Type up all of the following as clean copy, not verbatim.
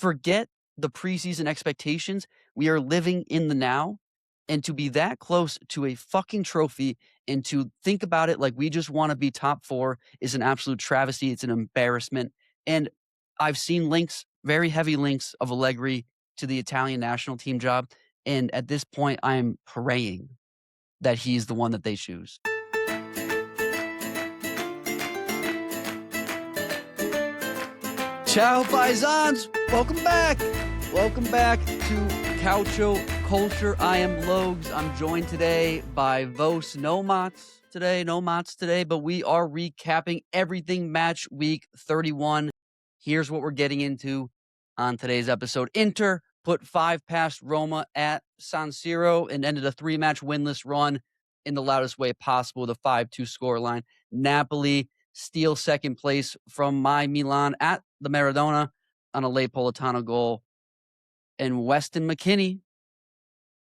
forget the preseason expectations. We are living in the now. And to be that close to a fucking trophy and to think about it like we just want to be top 4 is an absolute travesty. It's an embarrassment. And I've seen links, very heavy links of Allegri to the Italian national team job. And at this point, I am praying that he's the one that they choose. Ciao, paisans. Welcome back. Welcome back to Calcio Culture. I am Logs. I'm joined today by Vos. No Motts today, but we are recapping everything match week 31. Here's what we're getting into on today's episode. Inter put 5 past Roma at San Siro and ended a 3-match winless run in the loudest way possible with a 5-2 scoreline. Napoli steal second place from Milan at the Maradona on a late Politano goal. And Weston McKennie,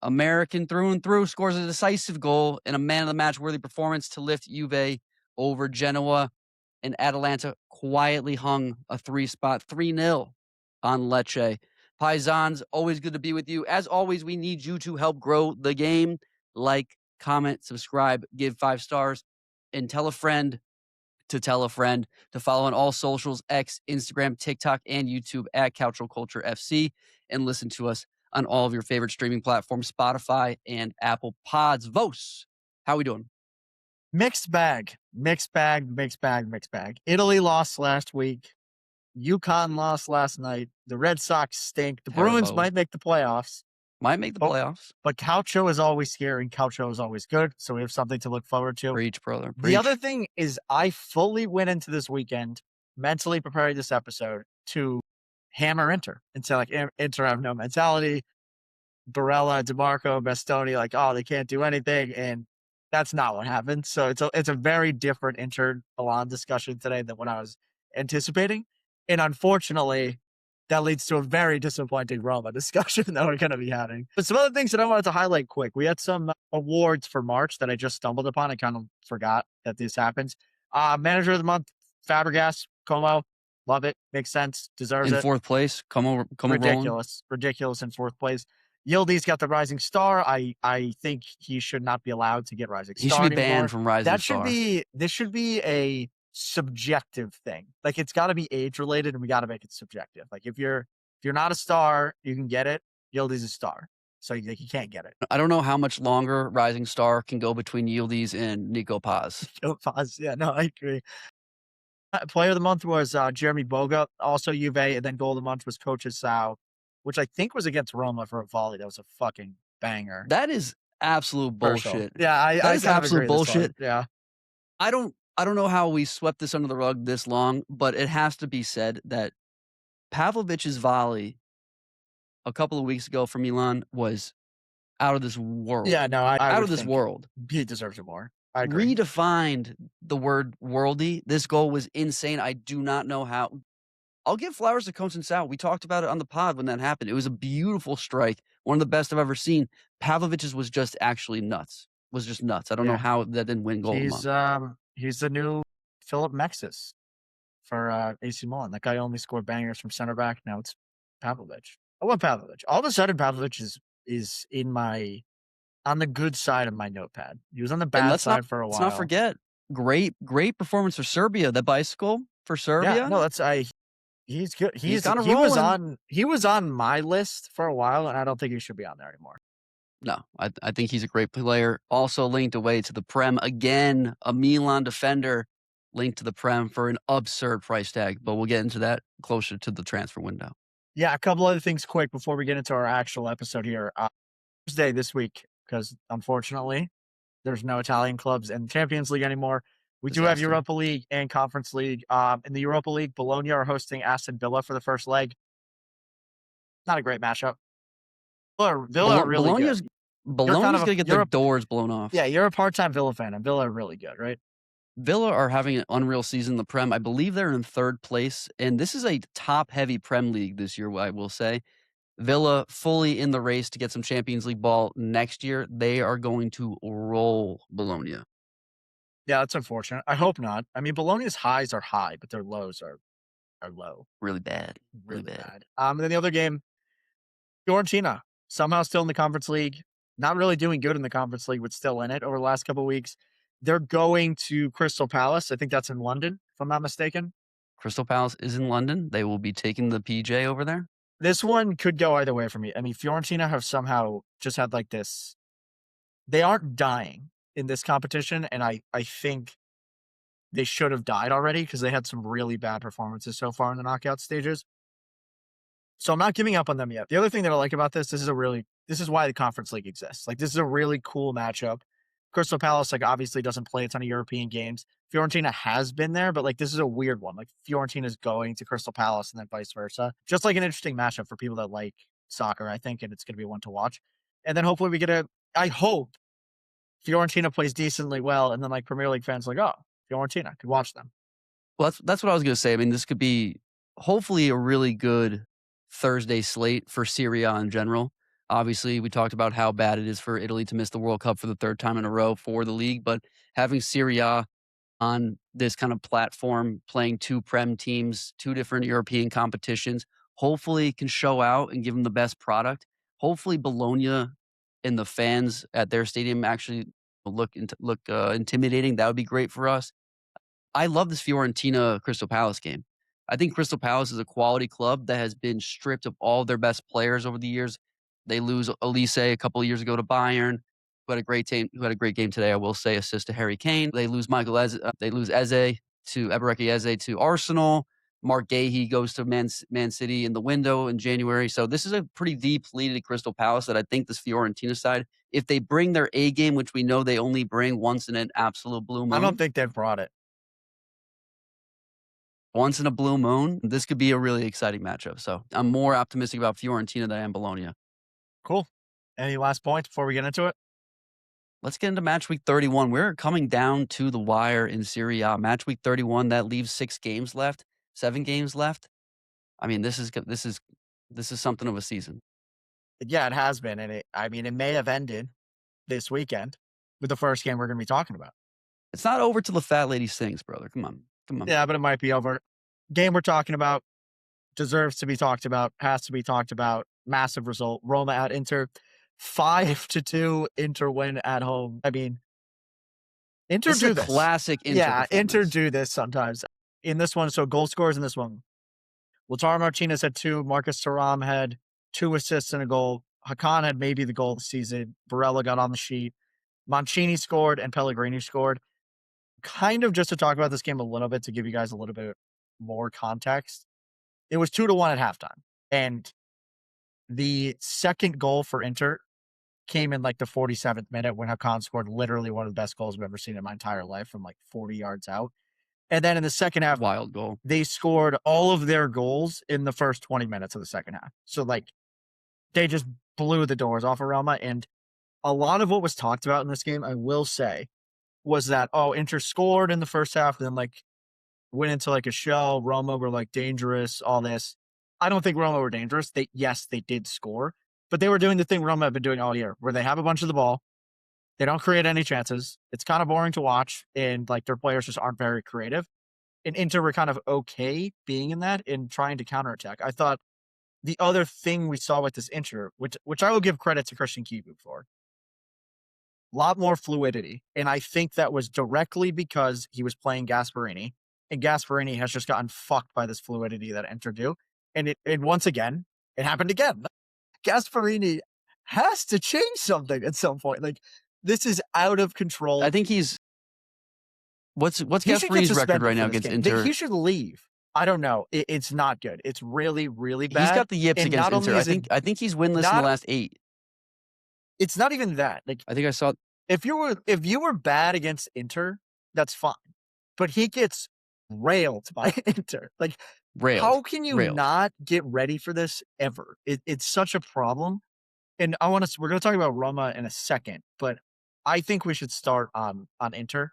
American through and through, scores a decisive goal in a man-of-the-match worthy performance to lift Juve over Genoa. And Atalanta quietly hung a 3-spot 3-0 on Lecce. Paisans, always good to be with you. As always, we need you to help grow the game. Like, comment, subscribe, give 5 stars, and tell a friend to tell a friend to follow on all socials, X, Instagram, TikTok, and YouTube at Calcio Culture FC, and listen to us on all of your favorite streaming platforms, Spotify and Apple Pods. Vos, how we doing? Mixed bag. Italy lost last week. UConn lost last night. The Red Sox stink. The Bruins might make the playoffs. But Calcio is always here, and Calcio is always good, so we have something to look forward to. Preach, brother. Preach. The other thing is I fully went into this weekend mentally preparing this episode to hammer Inter and say, like, Inter have no mentality. Barella, DeMarco, Bastoni, like, oh, they can't do anything, and that's not what happened. So it's a very different Inter Milan discussion today than what I was anticipating, and unfortunately, that leads to a very disappointing Roma discussion that we're going to be having. But some other things that I wanted to highlight quick. We had some awards for March that I just stumbled upon. I kind of forgot that this happens. Manager of the month, Fabregas, Como. Love it. Makes sense. Deserves it. In 4th place. Como ridiculous. Ridiculous in 4th place. Yildiz got the Rising Star. I think he should not be allowed to get Rising Star. He should be banned from Rising Star. This should be a subjective thing. Like, it's got to be age related, and we got to make it subjective. Like, if you're not a star, you can get it. Yildiz a star, so you can't get it. I don't know how much longer Rising Star can go between Yildiz and Nico Paz. Yeah, no, I agree. Player of the month was Jeremy Boga, also Juve, and then goal of the month was Coach Sao, which I think was against Roma for a volley. That was a fucking banger. That is absolute bullshit. Yeah, that is absolute bullshit. Yeah, I don't know how we swept this under the rug this long, but it has to be said that Pavlovic's volley a couple of weeks ago for Milan was out of this world. Yeah, no, out of this world. He deserves it more. I agree. Redefined the word worldie. This goal was insane. I do not know how. I'll give flowers to Coach Sao. We talked about it on the pod when that happened. It was a beautiful strike. One of the best I've ever seen. Pavlovic's was just actually nuts. Was just nuts. I don't know how that didn't win goal. He's the new Philip Mexis for AC Milan. That guy only scored bangers from center back. Now it's Pavlovic. I love Pavlovic. All of a sudden, Pavlovic is on the good side of my notepad. He was on the bad side for a while. Let's not forget, great performance for Serbia. The bicycle for Serbia. Yeah, no, he's good. He was on my list for a while, and I don't think he should be on there anymore. No, I think he's a great player. Also linked away to the Prem. Again, a Milan defender linked to the Prem for an absurd price tag. But we'll get into that closer to the transfer window. Yeah, a couple other things quick before we get into our actual episode here. Thursday this week, because unfortunately, there's no Italian clubs in the Champions League anymore. We do have Europa League and Conference League. In the Europa League, Bologna are hosting Aston Villa for the first leg. Not a great matchup. Villa are really good. Bologna's going to get their doors blown off. Yeah, you're a part-time Villa fan, and Villa are really good, right? Villa are having an unreal season in the Prem. I believe they're in 3rd place, and this is a top-heavy Prem league this year, I will say. Villa fully in the race to get some Champions League ball next year. They are going to roll Bologna. Yeah, that's unfortunate. I hope not. I mean, Bologna's highs are high, but their lows are are low. Really bad. Really bad. And then the other game, Fiorentina, somehow still in the Conference League. Not really doing good in the Conference League, but still in it over the last couple of weeks. They're going to Crystal Palace. I think that's in London, if I'm not mistaken. Crystal Palace is in London. They will be taking the PJ over there. This one could go either way for me. I mean, Fiorentina have somehow just had like this. They aren't dying in this competition, and I think they should have died already because they had some really bad performances so far in the knockout stages. So I'm not giving up on them yet. The other thing that I like about this is why the Conference League exists. Like, this is a really cool matchup. Crystal Palace, like, obviously doesn't play a ton of European games. Fiorentina has been there, but like, this is a weird one. Like, Fiorentina's going to Crystal Palace and then vice versa. Just like an interesting matchup for people that like soccer, I think, and it's going to be one to watch. And then hopefully I hope Fiorentina plays decently well, and then like Premier League fans are like, oh, Fiorentina, could watch them. Well, that's what I was going to say. I mean, this could be hopefully a really good Thursday slate for Serie A in general. Obviously, we talked about how bad it is for Italy to miss the World Cup for the third time in a row for the league, but having Serie A on this kind of platform, playing two Prem teams, two different European competitions, hopefully can show out and give them the best product. Hopefully, Bologna and the fans at their stadium actually look intimidating. That would be great for us. I love this Fiorentina Crystal Palace game. I think Crystal Palace is a quality club that has been stripped of all their best players over the years. They lose Elise a couple of years ago to Bayern, who had a great game today. I will say, assist to Harry Kane. They lose they lose Eze to Ebereki Eze to Arsenal. Mark Gahey goes to Man City in the window in January. So this is a pretty depleted Crystal Palace that I think this Fiorentina side, if they bring their A game, which we know they only bring once in an absolute blue moon. I don't think they've brought it. Once in a blue moon, this could be a really exciting matchup. So I'm more optimistic about Fiorentina than I am Bologna. Cool. Any last points before we get into it? Let's get into Matchweek 31. We're coming down to the wire in Serie A. Matchweek 31, that leaves 7 games left. I mean, this is something of a season. Yeah, it has been. And it may have ended this weekend with the first game we're going to be talking about. It's not over till the fat lady sings, brother. Come on. Yeah, but it might be over. Game we're talking about deserves to be talked about, has to be talked about. Massive result. Roma at Inter. 5-2 Inter win at home. I mean, Inter this do is a this. Classic Inter. Yeah, Inter do this sometimes. In this one, so goal scorers in this one. Lautaro Martinez had 2. Marcus Thuram had 2 assists and a goal. Hakan had maybe the goal of the season. Barella got on the sheet. Mancini scored and Pellegrini scored. Kind of just to talk about this game a little bit, to give you guys a little bit more context. It was 2-1 at halftime. And the second goal for Inter came in like the 47th minute when Hakan scored literally one of the best goals I've ever seen in my entire life from like 40 yards out. And then in the second half, wild goal. They scored all of their goals in the first 20 minutes of the second half. So like they just blew the doors off of Roma. And a lot of what was talked about in this game, I will say, was that, Inter scored in the first half, and then like went into like a shell. Roma were like dangerous, all this. I don't think Roma were dangerous. They did score, but they were doing the thing Roma have been doing all year, where they have a bunch of the ball. They don't create any chances. It's kind of boring to watch, and like their players just aren't very creative. And Inter were kind of okay being in that and trying to counterattack. I thought the other thing we saw with this Inter, which I will give credit to Christian Kibu for, a lot more fluidity. And I think that was directly because he was playing Gasperini, and Gasperini has just gotten fucked by this fluidity that Inter do. And once again, it happened again. Gasperini has to change something at some point. Like, this is out of control. I think what's Gasperini's record right now against Inter? He should leave. I don't know. It's not good. It's really, really bad. He's got the yips against Inter. I think he's winless in the last 8. It's not even that. Like, I think I saw. If you were bad against Inter, that's fine. But he gets railed by Inter. Like, how can you not get ready for this ever? It's such a problem. And we're going to talk about Roma in a second, but I think we should start on Inter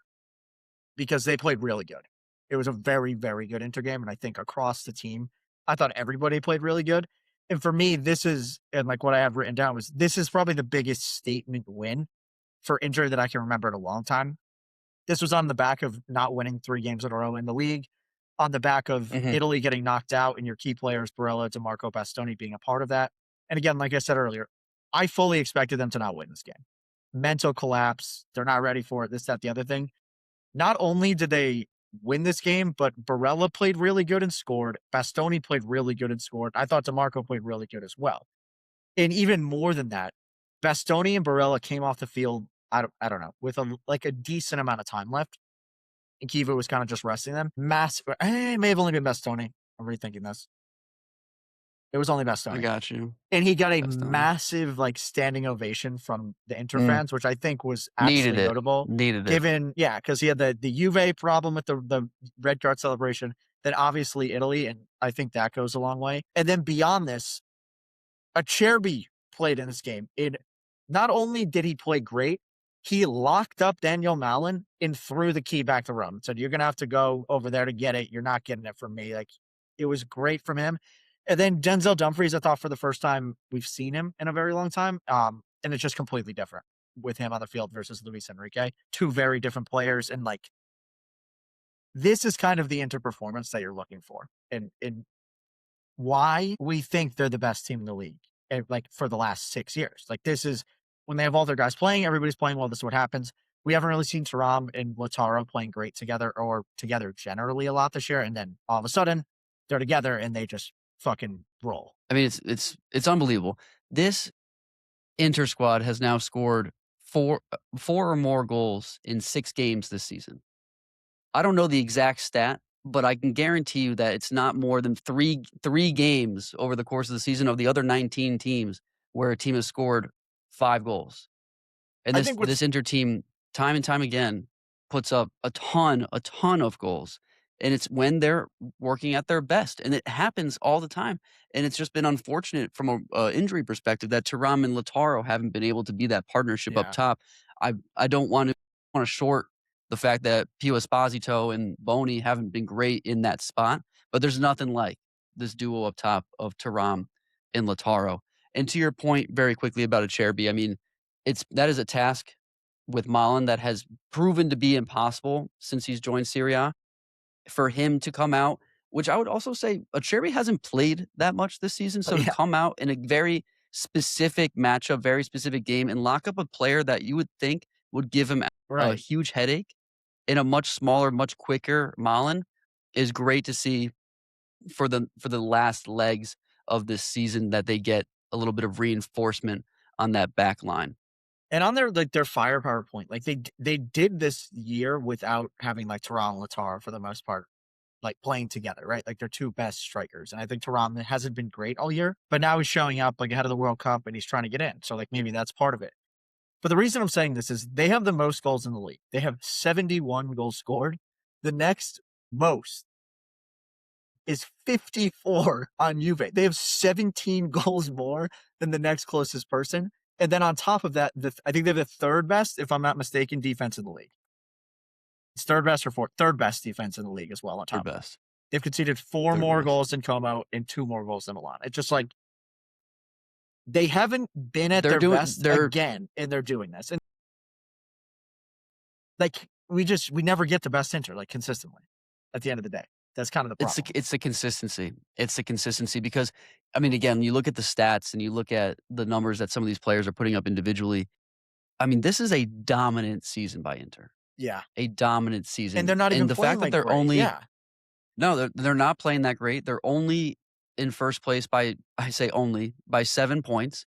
because they played really good. It was a very, very good Inter game. And I think across the team, I thought everybody played really good. And for me, and like what I have written down was, this is probably the biggest statement win for Inter that I can remember in a long time. This was on the back of not winning 3 games in a row in the league. on the back of Mhm. Italy getting knocked out and your key players, Barella, DeMarco, Bastoni being a part of that. And again, like I said earlier, I fully expected them to not win this game. Mental collapse. They're not ready for it. This, that, the other thing. Not only did they win this game, but Barella played really good and scored. Bastoni played really good and scored. I thought DeMarco played really good as well. And even more than that, Bastoni and Barella came off the field, I don't know, with a decent amount of time left. And Kiva was kind of just resting them. Massive. It may have only been Bastoni. I'm rethinking this. It was only I Bastoni. got you. And he got a Bastoni. massive standing ovation from the Inter Mm. fans, which I think was Needed absolutely it. notable. Needed it. Given, yeah, because he had the Juve problem with the red card celebration, then obviously Italy, and I think that goes a long way. And then beyond this, Acerbi played in this game. Not only did he play great, he locked up Daniel Malin and threw the key back to Rome. Said, "You're gonna have to go over there to get it. You're not getting it from me." Like, it was great from him. And then Denzel Dumfries, I thought for the first time we've seen him in a very long time. And it's just completely different with him on the field versus Luis Enrique. Two very different players. And this is kind of the Inter performance that you're looking for. And why we think they're the best team in the league, for the last 6 years. This is when they have all their guys playing, everybody's playing well, this is what happens. We haven't really seen Thuram and Lautaro playing great together or together generally a lot this year. And then all of a sudden they're together and they just fucking roll. I mean, it's unbelievable. This Inter squad has now scored four or more goals in 6 games this season. I don't know the exact stat, but I can guarantee you that it's not more than three games over the course of the season of the other 19 teams where a team has scored 5 goals. And I think this Inter team, time and time again, puts up a ton of goals. And it's when they're working at their best. And it happens all the time. And it's just been unfortunate from a injury perspective that Thuram and Lautaro haven't been able to be that partnership up top. I don't want to short the fact that Pio Esposito and Boni haven't been great in that spot. But there's nothing like this duo up top of Thuram and Lautaro. And to your point very quickly about Acerbi, I mean, that is a task with Milan that has proven to be impossible since he's joined Serie. For him to come out, which I would also say Acerbi hasn't played that much this season, so to come out in a very specific matchup, very specific game, and lock up a player that you would think would give him a huge headache in a much smaller, much quicker Milan is great to see for the last legs of this season that they get a little bit of reinforcement on that back line. And on their firepower point, they did this year without having Thuram and Lautaro for the most part, playing together, right? They're two best strikers. And I think Thuram hasn't been great all year, but now he's showing up ahead of the World Cup and he's trying to get in. So maybe that's part of it. But the reason I'm saying this is they have the most goals in the league. They have 71 goals scored. The next most is 54 on Juve. They have 17 goals more than the next closest person. And then on top of that, I think they're the third best, if I'm not mistaken, defense in the league. It's third best or fourth, third best defense in the league as well. On top of that, they've conceded 4 more goals than Como and 2 more goals than Milan. It's just they haven't been at their best again, and they're doing this. And we never get the best Inter consistently. At the end of the day, that's kind of the problem. It's the consistency. It's the consistency because, I mean, again, you look at the stats and you look at the numbers that some of these players are putting up individually. I mean, this is a dominant season by Inter. Yeah, a dominant season, and they're not even the playing fact that they're great. only no, they're not playing that great. They're only in first place by 7 points,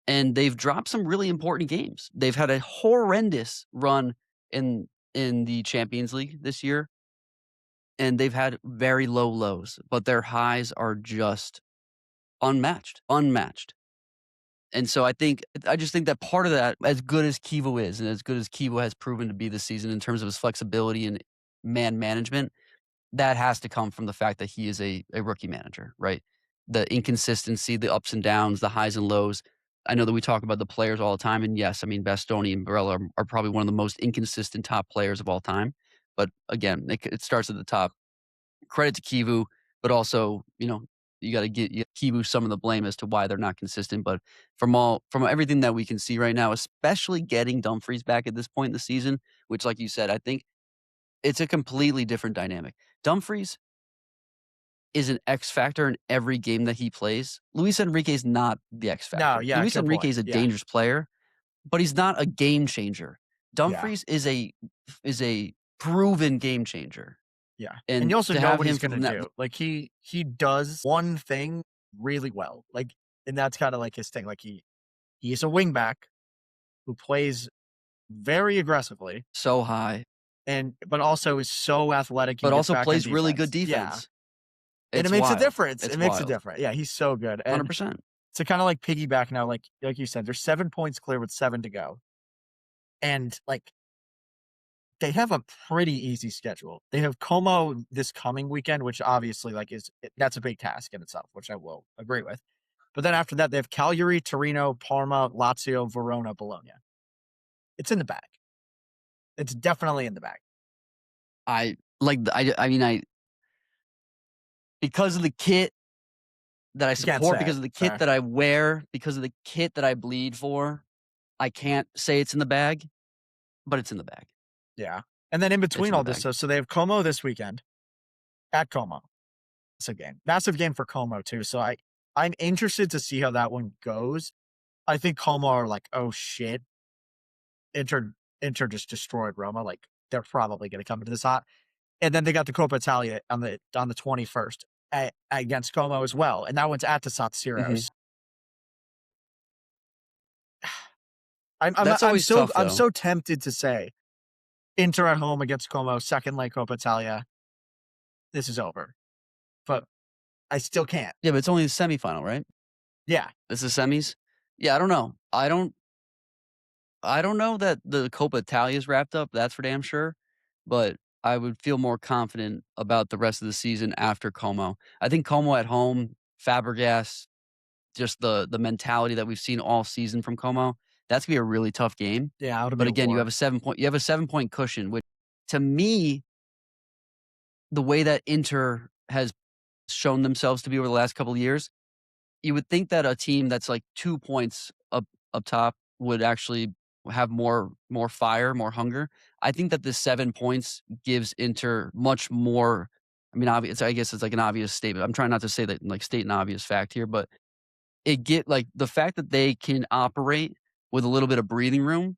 and they've dropped some really important games. They've had a horrendous run in the Champions League this year. And they've had very low lows, but their highs are just unmatched. And so I just think that part of that, as good as Kivo is, and as good as Kivo has proven to be this season in terms of his flexibility and man management, that has to come from the fact that he is a rookie manager, right? The inconsistency, the ups and downs, the highs and lows. I know that we talk about the players all the time, and yes, I mean, Bastoni and Barella are probably one of the most inconsistent top players of all time. But again, it starts at the top. Credit to Kivu, but also, you got to give Kivu some of the blame as to why they're not consistent. But from everything that we can see right now, especially getting Dumfries back at this point in the season, which, like you said, I think it's a completely different dynamic. Dumfries is an X factor in every game that he plays. Luis Enrique is not the X factor. No, yeah, Luis good Enrique point. is a Yeah. dangerous player, but he's not a game changer. Dumfries is a proven game changer. Yeah. And And you also to know have what him he's going from to that- do. Like he does one thing really well. Like, and that's kind of like his thing. Like he's a wing back who plays very aggressively so high, but also is so athletic. He but gets also back on plays really good defense. Yeah. defense. And It's it makes wild. a difference. It's It makes wild. a difference. Yeah, he's so good. And 100%. to kind of like piggyback now, like you said, there's 7 points clear with 7 to go. And like they have a pretty easy schedule. They have Como this coming weekend, which obviously that's a big task in itself, which I will agree with. But then after that, they have Cagliari, Torino, Parma, Lazio, Verona, Bologna. It's in the bag. It's definitely in the bag. Because of the kit that I support, because of the kit that I wear, because of the kit that I bleed for, I can't say it's in the bag, but it's in the bag. Yeah. And then in between all this, so they have Como this weekend at Como. It's a game. Massive game for Como too. So I'm interested to see how that one goes. I think Como are like, oh shit. Inter just destroyed Roma. Like they're probably going to come into this hot. And then they got the Coppa Italia on the 21st against Como as well. And that one's at the San Siro. Mhm. I'm so tempted to say Inter at home against Como, second leg Coppa Italia. This is over. But I still can't. Yeah, but it's only the semifinal, right? Yeah. This is semis? Yeah, I don't know. I don't know that the Coppa Italia is wrapped up, that's for damn sure. But I would feel more confident about the rest of the season after Como. I think Como at home, Fabregas, just the mentality that we've seen all season from Como, that's gonna be a really tough game. Yeah, but again, you have a 7-point cushion, which to me, the way that Inter has shown themselves to be over the last couple of years, you would think that a team that's like 2 points up top would actually have more fire, more hunger. I think that the 7 points gives Inter much more. I mean, I guess it's like an obvious statement. I'm trying not to say that like state an obvious fact here, but the fact that they can operate with a little bit of breathing room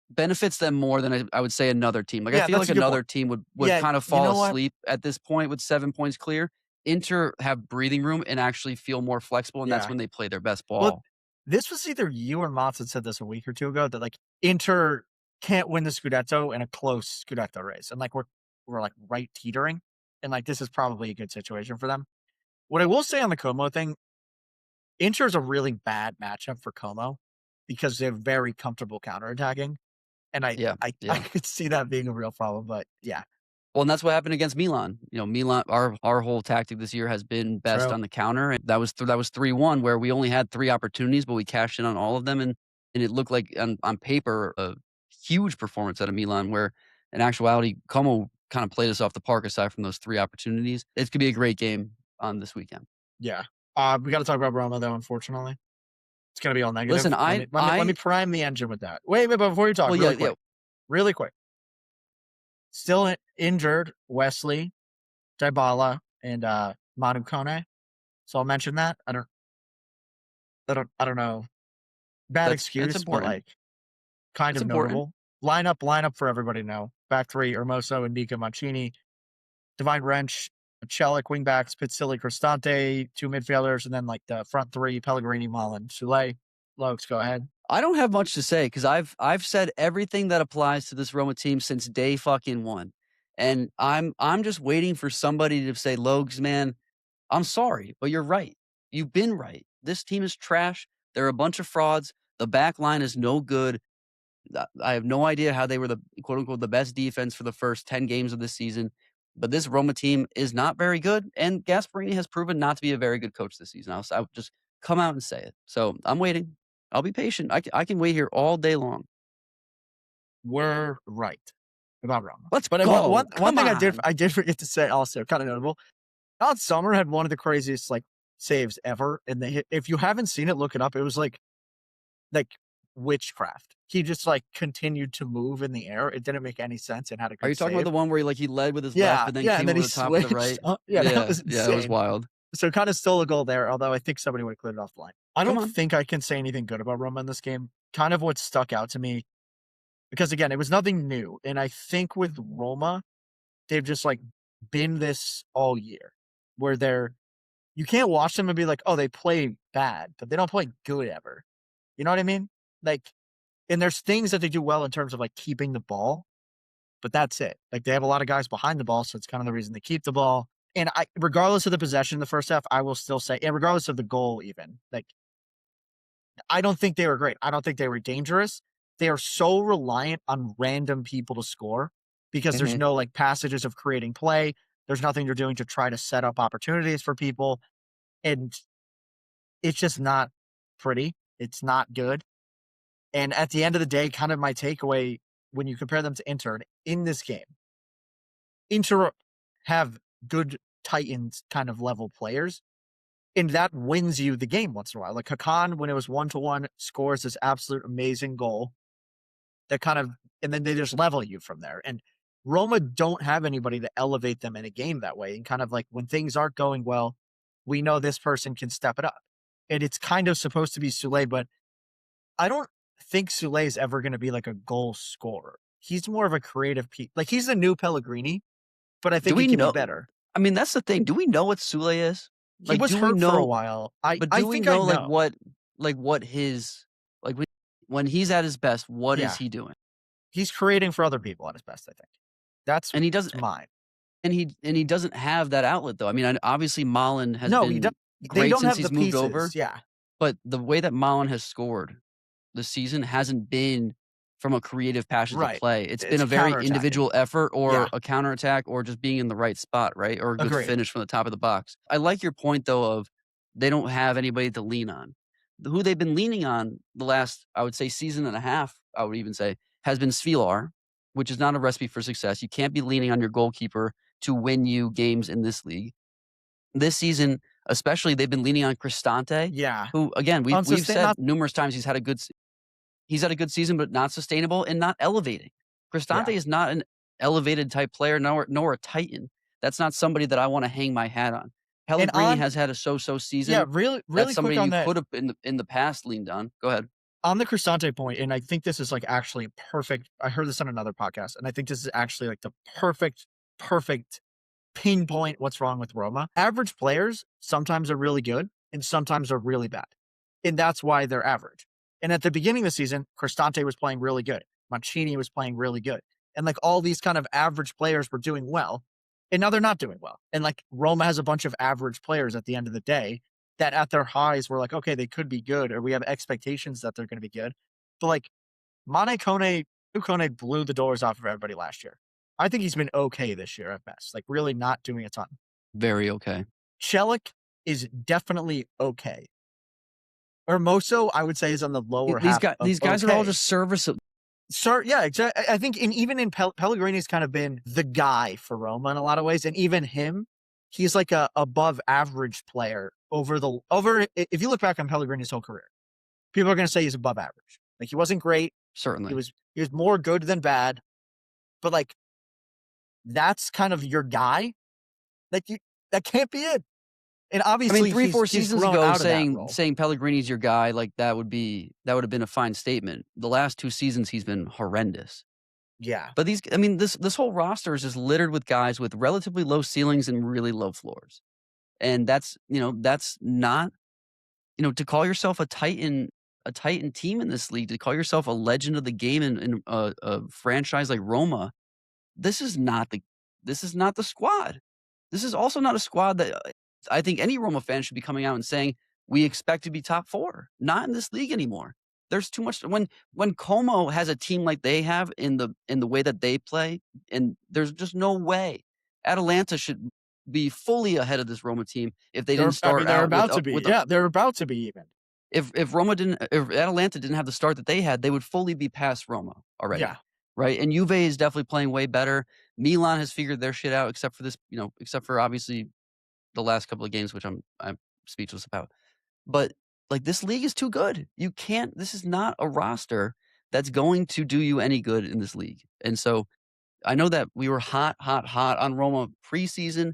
benefits them more than I would say another team. Like I feel like another team would kind of fall asleep at this point with 7 points clear. Inter have breathing room and actually feel more flexible, and that's when they play their best ball. Well, this was either you or Motts that said this a week or two ago that like Inter can't win the Scudetto in a close Scudetto race, and like we're like right teetering, and like this is probably a good situation for them. What I will say on the Como thing, Inter is a really bad matchup for Como because they're very comfortable counterattacking, and I could see that being a real problem. But yeah. Well, and that's what happened against Milan. You know, Milan, our whole tactic this year has been best on the counter. And that was 3-1, where we only had 3 opportunities, but we cashed in on all of them. And it looked like on paper a huge performance out of Milan, where in actuality, Como kind of played us off the park aside from those 3 opportunities. It could be a great game on this weekend. Yeah. We got to talk about Roma, though, unfortunately. It's going to be all negative. Listen, let me prime the engine with that. Wait, but before you talk, really quick. Still injured, Wesley, Dybala, and Manu Kone. So I'll mention that. I don't know. Bad excuse, but like kind of notable. Lineup for everybody to know. Back 3, Hermoso and Nico Mancini. Divine Wrench, Celik, wingbacks, Pizzilli, Cristante, 2 midfielders, and then like the front 3, Pellegrini, Mullen, Sule. Logs, go ahead. I don't have much to say because I've said everything that applies to this Roma team since day fucking 1. And I'm just waiting for somebody to say, Logs, man, I'm sorry, but you're right. You've been right. This team is trash. They're a bunch of frauds. The back line is no good. I have no idea how they were the quote unquote the best defense for the first 10 games of this season. But this Roma team is not very good. And Gasperini has proven not to be a very good coach this season. I would just come out and say it. So I'm waiting. I'll be patient. I can wait here all day long. We're right about Roma. Let's go. One thing I did forget to say also, kind of notable. Alan Sommer had one of the craziest like saves ever. And if you haven't seen it, look it up. It was like witchcraft. He just like continued to move in the air. It didn't make any sense and had a Are good you talking save. about the one where he led with his left, Yeah, but then yeah, came and then over he the top with the switched. right? Yeah, that was Yeah, it was insane. wild. So kind of stole a goal there, although I think somebody would have cleared it off the line. I Come don't on. think I can say anything good about Roma in this game. Kind of what stuck out to me, because again, it was nothing new. And I think with Roma, they've just like been this all year, where you can't watch them and be like, oh, they play bad, but they don't play good ever. You know what I mean? Like, and there's things that they do well in terms of like keeping the ball, but that's it. Like they have a lot of guys behind the ball, so it's kind of the reason they keep the ball. And regardless of the possession in the first half, I will still say, and regardless of the goal, even like, I don't think they were great. I don't think they were dangerous. They are so reliant on random people to score because there's no like passages of creating play. There's nothing they're doing to try to set up opportunities for people. And it's just not pretty. It's not good. And at the end of the day, kind of my takeaway when you compare them to Inter in this game, Inter have good Titans kind of level players, and that wins you the game once in a while. Like Hakan, when it was 1-1, scores this absolute amazing goal that kind of, and then they just level you from there. And Roma don't have anybody to elevate them in a game that way. And kind of like when things aren't going well, we know this person can step it up. And it's kind of supposed to be Sule, but I don't think Sule is ever going to be like a goal scorer. He's more of a creative piece. Like he's the new Pellegrini, but I think he can be better. I mean, that's the thing. Do we know what Sule is? He was hurt for a while. I think I know. What his like when he's at his best, what is he doing? He's creating for other people at his best, I think. That's and he doesn't mine. And he doesn't have that outlet though. I mean, obviously Milan has been they don't great since have he's the moved pieces, over. Yeah. But the way that Milan has scored this season hasn't been from a creative passion to play. It's been a very individual effort or a counterattack or just being in the right spot, right? Or a good finish from the top of the box. I like your point, though, of they don't have anybody to lean on. Who they've been leaning on the last, I would say, season and a half, I would even say, has been Svilar, which is not a recipe for success. You can't be leaning on your goalkeeper to win you games in this league. This season, especially, they've been leaning on Cristante. Yeah. Who, again, we've said numerous times he's had a good season, but not sustainable and not elevating. Cristante is not an elevated type player, nor a Titan. That's not somebody that I want to hang my hat on. Pellegrini has had a so-so season. Yeah, really That's somebody quick on you could have in the past leaned on. Go ahead. On the Cristante point, and I think this is like actually perfect. I heard this on another podcast, and I think this is actually like the perfect pinpoint what's wrong with Roma. Average players sometimes are really good and sometimes are really bad. And that's why they're average. And at the beginning of the season, Cristante was playing really good. Mancini was playing really good. And like all these kind of average players were doing well. And now they're not doing well. And like Roma has a bunch of average players at the end of the day that at their highs were like, okay, they could be good, or we have expectations that they're going to be good. But like Kone blew the doors off of everybody last year. I think he's been okay this year at best, like really not doing a ton. Very okay. Celik is definitely okay. Hermoso, I would say, is on the lower half. These guys are all just serviceable. Yeah, exactly. I think even in Pellegrini's kind of been the guy for Roma in a lot of ways, and even him, he's like a above average player over. If you look back on Pellegrini's whole career, people are going to say he's above average. Like he wasn't great. Certainly, he was more good than bad, but like that's kind of your guy. That can't be it. And obviously, I mean, 3-4 seasons ago, saying Pellegrini's your guy, like that would have been a fine statement. The last 2 seasons, he's been horrendous. Yeah, but this whole roster is just littered with guys with relatively low ceilings and really low floors, and that's not to call yourself a Titan team in this league, to call yourself a legend of the game in a franchise like Roma. This is not the squad. This is also not a squad that I think any Roma fan should be coming out and saying, we expect to be top 4. Not in this league anymore. There's too much. When Como has a team like they have in the way that they play, and there's just no way Atalanta should be fully ahead of this Roma team if they didn't start out. They're about to be. They're about to be even. If Atalanta didn't have the start that they had, they would fully be past Roma already. Yeah. Right. And Juve is definitely playing way better. Milan has figured their shit out, except for obviously the last couple of games, which I'm speechless about. But like, this league is too good. This is not a roster that's going to do you any good in this league. And so I know that we were hot on Roma preseason.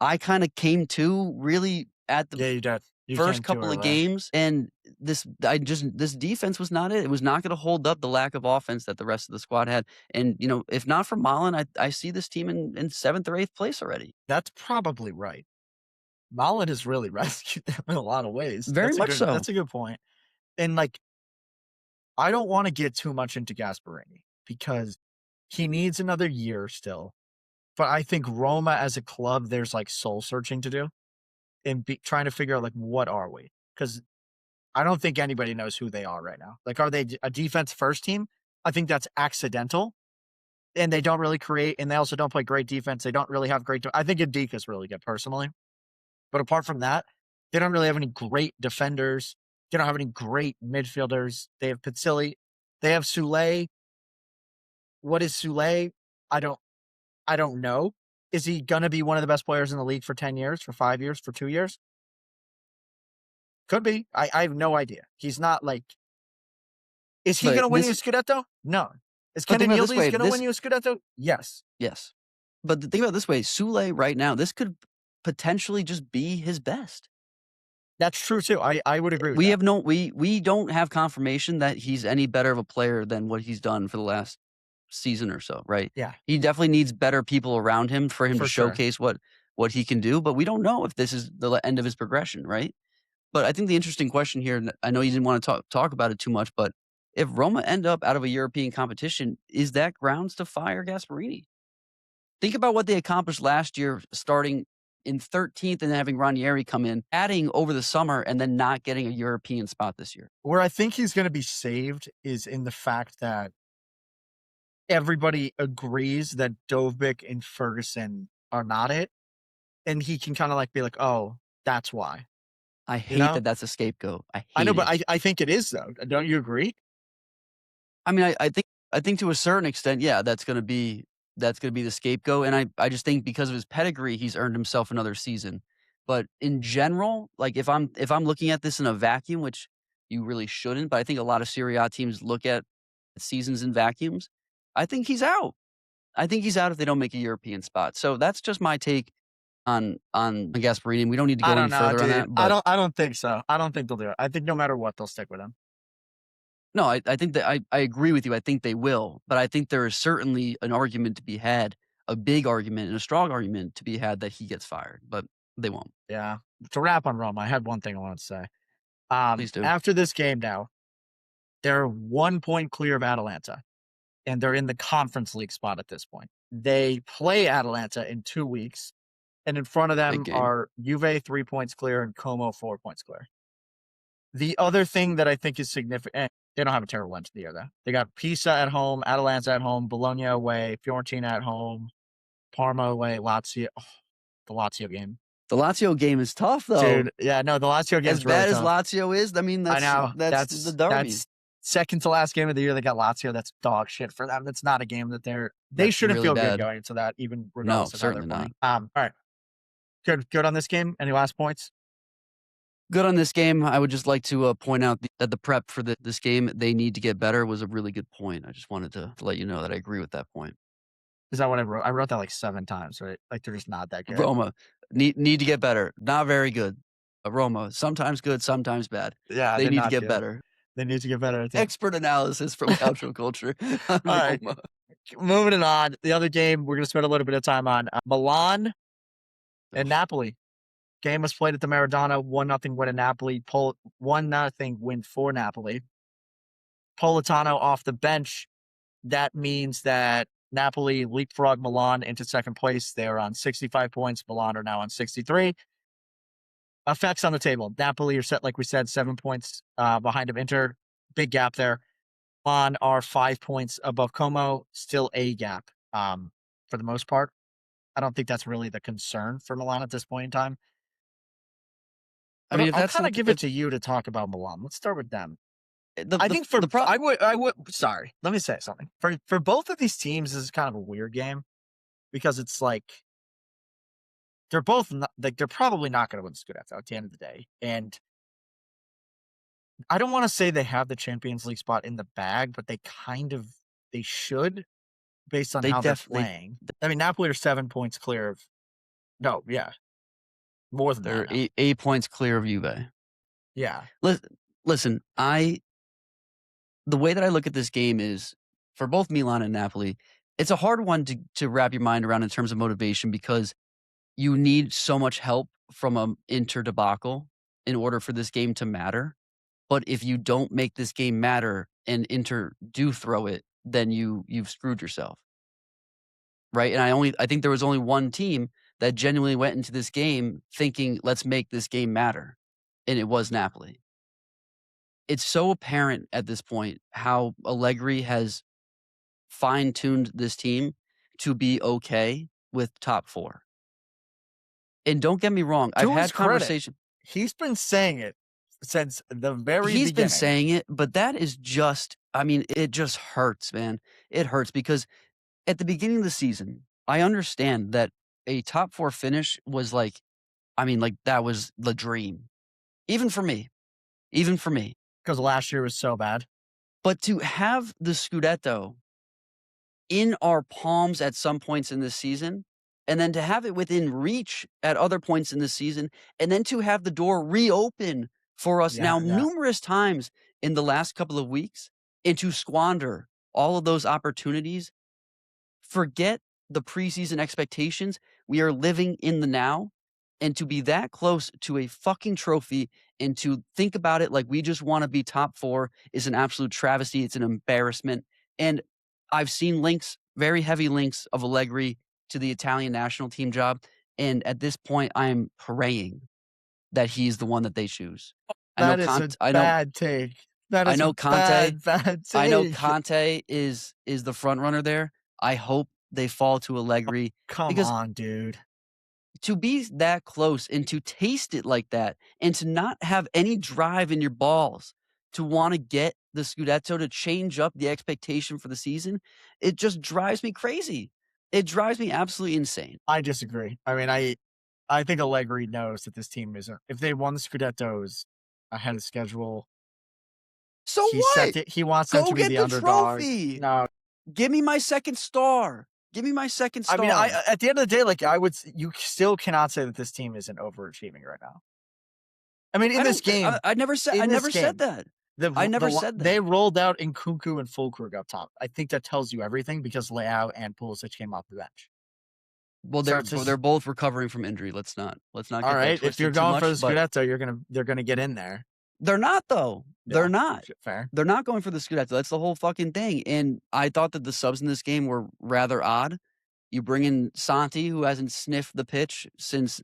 I kind of came to really at the Yeah, you did. You first came to couple it of right. games, and this defense was not it. It was not going to hold up the lack of offense that the rest of the squad had. And if not for Milan, I see this team in seventh or eighth place already. That's probably right. Milan has really rescued them in a lot of ways. Very much so. That's a good point. And like, I don't want to get too much into Gasperini because he needs another year still. But I think Roma as a club, there's like soul searching to do and trying to figure out like, what are we? Because I don't think anybody knows who they are right now. Like, are they a defense first team? I think that's accidental. And they don't really create, and they also don't play great defense. They don't really have great. I think Indika's really good personally. But apart from that, they don't really have any great defenders. They don't have any great midfielders. They have Pizzilli. They have Sule. What is Sule? I don't know. Is he going to be one of the best players in the league for 10 years, for 5 years, for 2 years? Could be. I have no idea. He's not like. Is he going to win you a Scudetto? No. Is Kenny Yildiz going to win you a Scudetto? Yes. Yes. But the thing about it this way, Sule right now, this could potentially just be his best. That's true too. I would agree with we that. have we don't have confirmation that he's any better of a player than what he's done for the last season or so, right? Yeah. He definitely needs better people around him for him to sure. showcase what he can do, but we don't know if this is the end of his progression, right? But I think the interesting question here, and I know you didn't want to talk about it too much, but if Roma end up out of a European competition, is that grounds to fire Gasperini? Think about what they accomplished last year, starting in 13th and having Ranieri come in, adding over the summer, and then not getting a European spot this year. Where I think he's going to be saved is in the fact that everybody agrees that Dovbyk and Ferguson are not it. And he can kind of like be like, oh, that's why. I hate that that's a scapegoat. I know, but I think it is though. Don't you agree? I mean, I think to a certain extent, yeah, that's gonna be the scapegoat. And I just think because of his pedigree, he's earned himself another season. But in general, like if I'm looking at this in a vacuum, which you really shouldn't, but I think a lot of Serie A teams look at seasons in vacuums, I think he's out. I think he's out if they don't make a European spot. So that's just my take on Gasperini. We don't need to go any further on that. But I don't think so. I don't think they'll do it. I think no matter what, they'll stick with him. no, I think that I agree with you. I think they will, but I think there is certainly an argument to be had, a big argument and a strong argument to be had that he gets fired, but they won't. Yeah. To wrap on Roma, I had one thing I wanted to say. Please do. After this game now, they're 1 point clear of Atalanta, and they're in the Conference League spot at this point. They play Atalanta in 2 weeks, and in front of them are Juve 3 points clear and Como 4 points clear. The other thing that I think is significant, they don't have a terrible end to the year, though. They got Pisa at home, Atalanta at home, Bologna away, Fiorentina at home, Parma away, Lazio. Oh, the Lazio game. The Lazio game is tough, though. Dude, yeah, no, the Lazio game is really tough. As bad as Lazio is, I mean, that's the derby. That's second to last game of the year. They got Lazio. That's dog shit for them. That's not a game that they shouldn't really feel good going into that, even regardless of certainly not. All right. Good on this game. Any last points? Good on this game. I would just like to point out that the prep for this game, they need to get better, was a really good point. I just wanted to let you know that I agree with that point. Is that what I wrote? I wrote that like 7 times, right? Like they're just not that good. Roma need to get better. Not very good. Roma, sometimes good, sometimes bad. Yeah, they need to get better. They need to get better. Expert analysis from Calcio Culture. All right. Moving it on. The other game we're going to spend a little bit of time on. Milan and Napoli. Game was played at the Maradona. 1-0 win in Napoli. 1-0 win for Napoli. Politano off the bench. That means that Napoli leapfrogged Milan into second place. They're on 65 points. Milan are now on 63. Effects on the table. Napoli are set, like we said, 7 points behind of Inter. Big gap there. Milan are 5 points above Como. Still a gap for the most part. I don't think that's really the concern for Milan at this point in time. I mean, I'll kind of give it to you to talk about Milan. Let's start with them. I think I would. Sorry, let me say something. For both of these teams, this is kind of a weird game because it's like they're both they're probably not going to win Scudetto at the end of the day, and I don't want to say they have the Champions League spot in the bag, but they should, based on They how they're definitely playing. I mean, Napoli are 7 points clear of. No, yeah, more than they're that now. 8 points clear of Juve. Yeah, Listen, the way that I look at this game is for both Milan and Napoli, it's a hard one to wrap your mind around in terms of motivation because you need so much help from a Inter debacle in order for this game to matter. But if you don't make this game matter and Inter do throw it, then you've screwed yourself. Right? And I think there was only one team that genuinely went into this game thinking, let's make this game matter. And it was Napoli. It's so apparent at this point how Allegri has fine-tuned this team to be okay with top 4. And don't get me wrong, I've to his had credit, conversation. he's been saying it since the very He's been beginning. saying it, but that is just I mean, it just hurts, man. It hurts because at the beginning of the season, I understand that a top 4 finish was like that was the dream. Even for me. Even for me. Because last year was so bad. But to have the Scudetto in our palms at some points in this season, and then to have it within reach at other points in the season, and then to have the door reopen for us Yeah, numerous times in the last couple of weeks, and to squander all of those opportunities. Forget the preseason expectations. We are living in the now. And to be that close to a fucking trophy and to think about it like we just want to be top 4 is an absolute travesty. It's an embarrassment. And I've seen links, very heavy links of Allegri to the Italian national team job. And at this point, I'm praying that he's the one that they choose. that is a bad take. That is a bad take. I know Conte is the front runner there. I hope they fall to Allegri. Come on, dude. To be that close and to taste it like that and to not have any drive in your balls to want to get the Scudetto, to change up the expectation for the season, it just drives me crazy. It drives me absolutely insane. I disagree. I mean, I think Allegri knows that this team isn't. If they won the Scudettos ahead of schedule, so what? He wants them to be the underdog. Trophy. No, give me my second star. Give me my second star. I mean, at the end of the day, like you still cannot say that this team isn't overachieving right now. I mean, in this game, I never said that. I never said that. They rolled out Nkunku and Füllkrug up top. I think that tells you everything because Leao and Pulisic came off the bench. Well, they're both recovering from injury. Let's not get all right. That if you're going for the Scudetto, they're gonna get in there. They're not though. Yeah, they're not. Fair. They're not going for the Scudetto. That's the whole fucking thing. And I thought that the subs in this game were rather odd. You bring in Santi, who hasn't sniffed the pitch since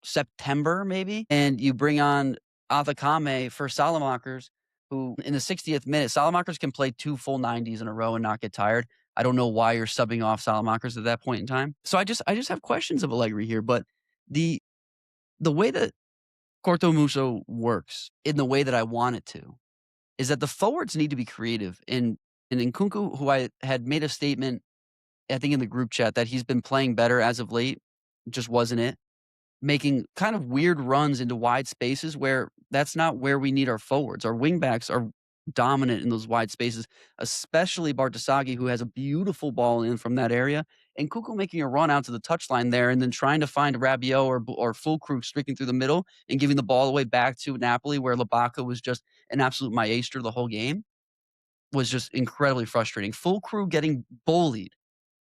September, maybe, and you bring on Athakame for Salamakers, who in the 60th minute, Salamakers can play 2 full 90s in a row and not get tired. I don't know why you're subbing off Salamakers at that point in time. So I just have questions of Allegri here, but the way that Cortomuso works in the way that I want it to is that the forwards need to be creative. And Nkunku, who I had made a statement, I think in the group chat, that he's been playing better as of late, just wasn't it? Making kind of weird runs into wide spaces where that's not where we need our forwards. Our wingbacks are dominant in those wide spaces, especially Bartasaghi, who has a beautiful ball in from that area, and Kuku making a run out to the touchline there and then trying to find Rabiot or Füllkrug streaking through the middle and giving the ball away back to Napoli, where Lukaku was just an absolute maestro the whole game, was just incredibly frustrating. Füllkrug getting bullied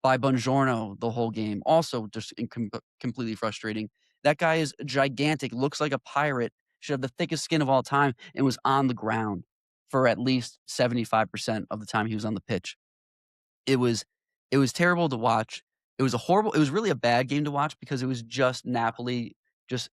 by Buongiorno the whole game, also just completely frustrating. That guy is gigantic, looks like a pirate, should have the thickest skin of all time, and was on the ground for at least 75% of the time he was on the pitch. It was terrible to watch. It was really a bad game to watch because it was just Napoli just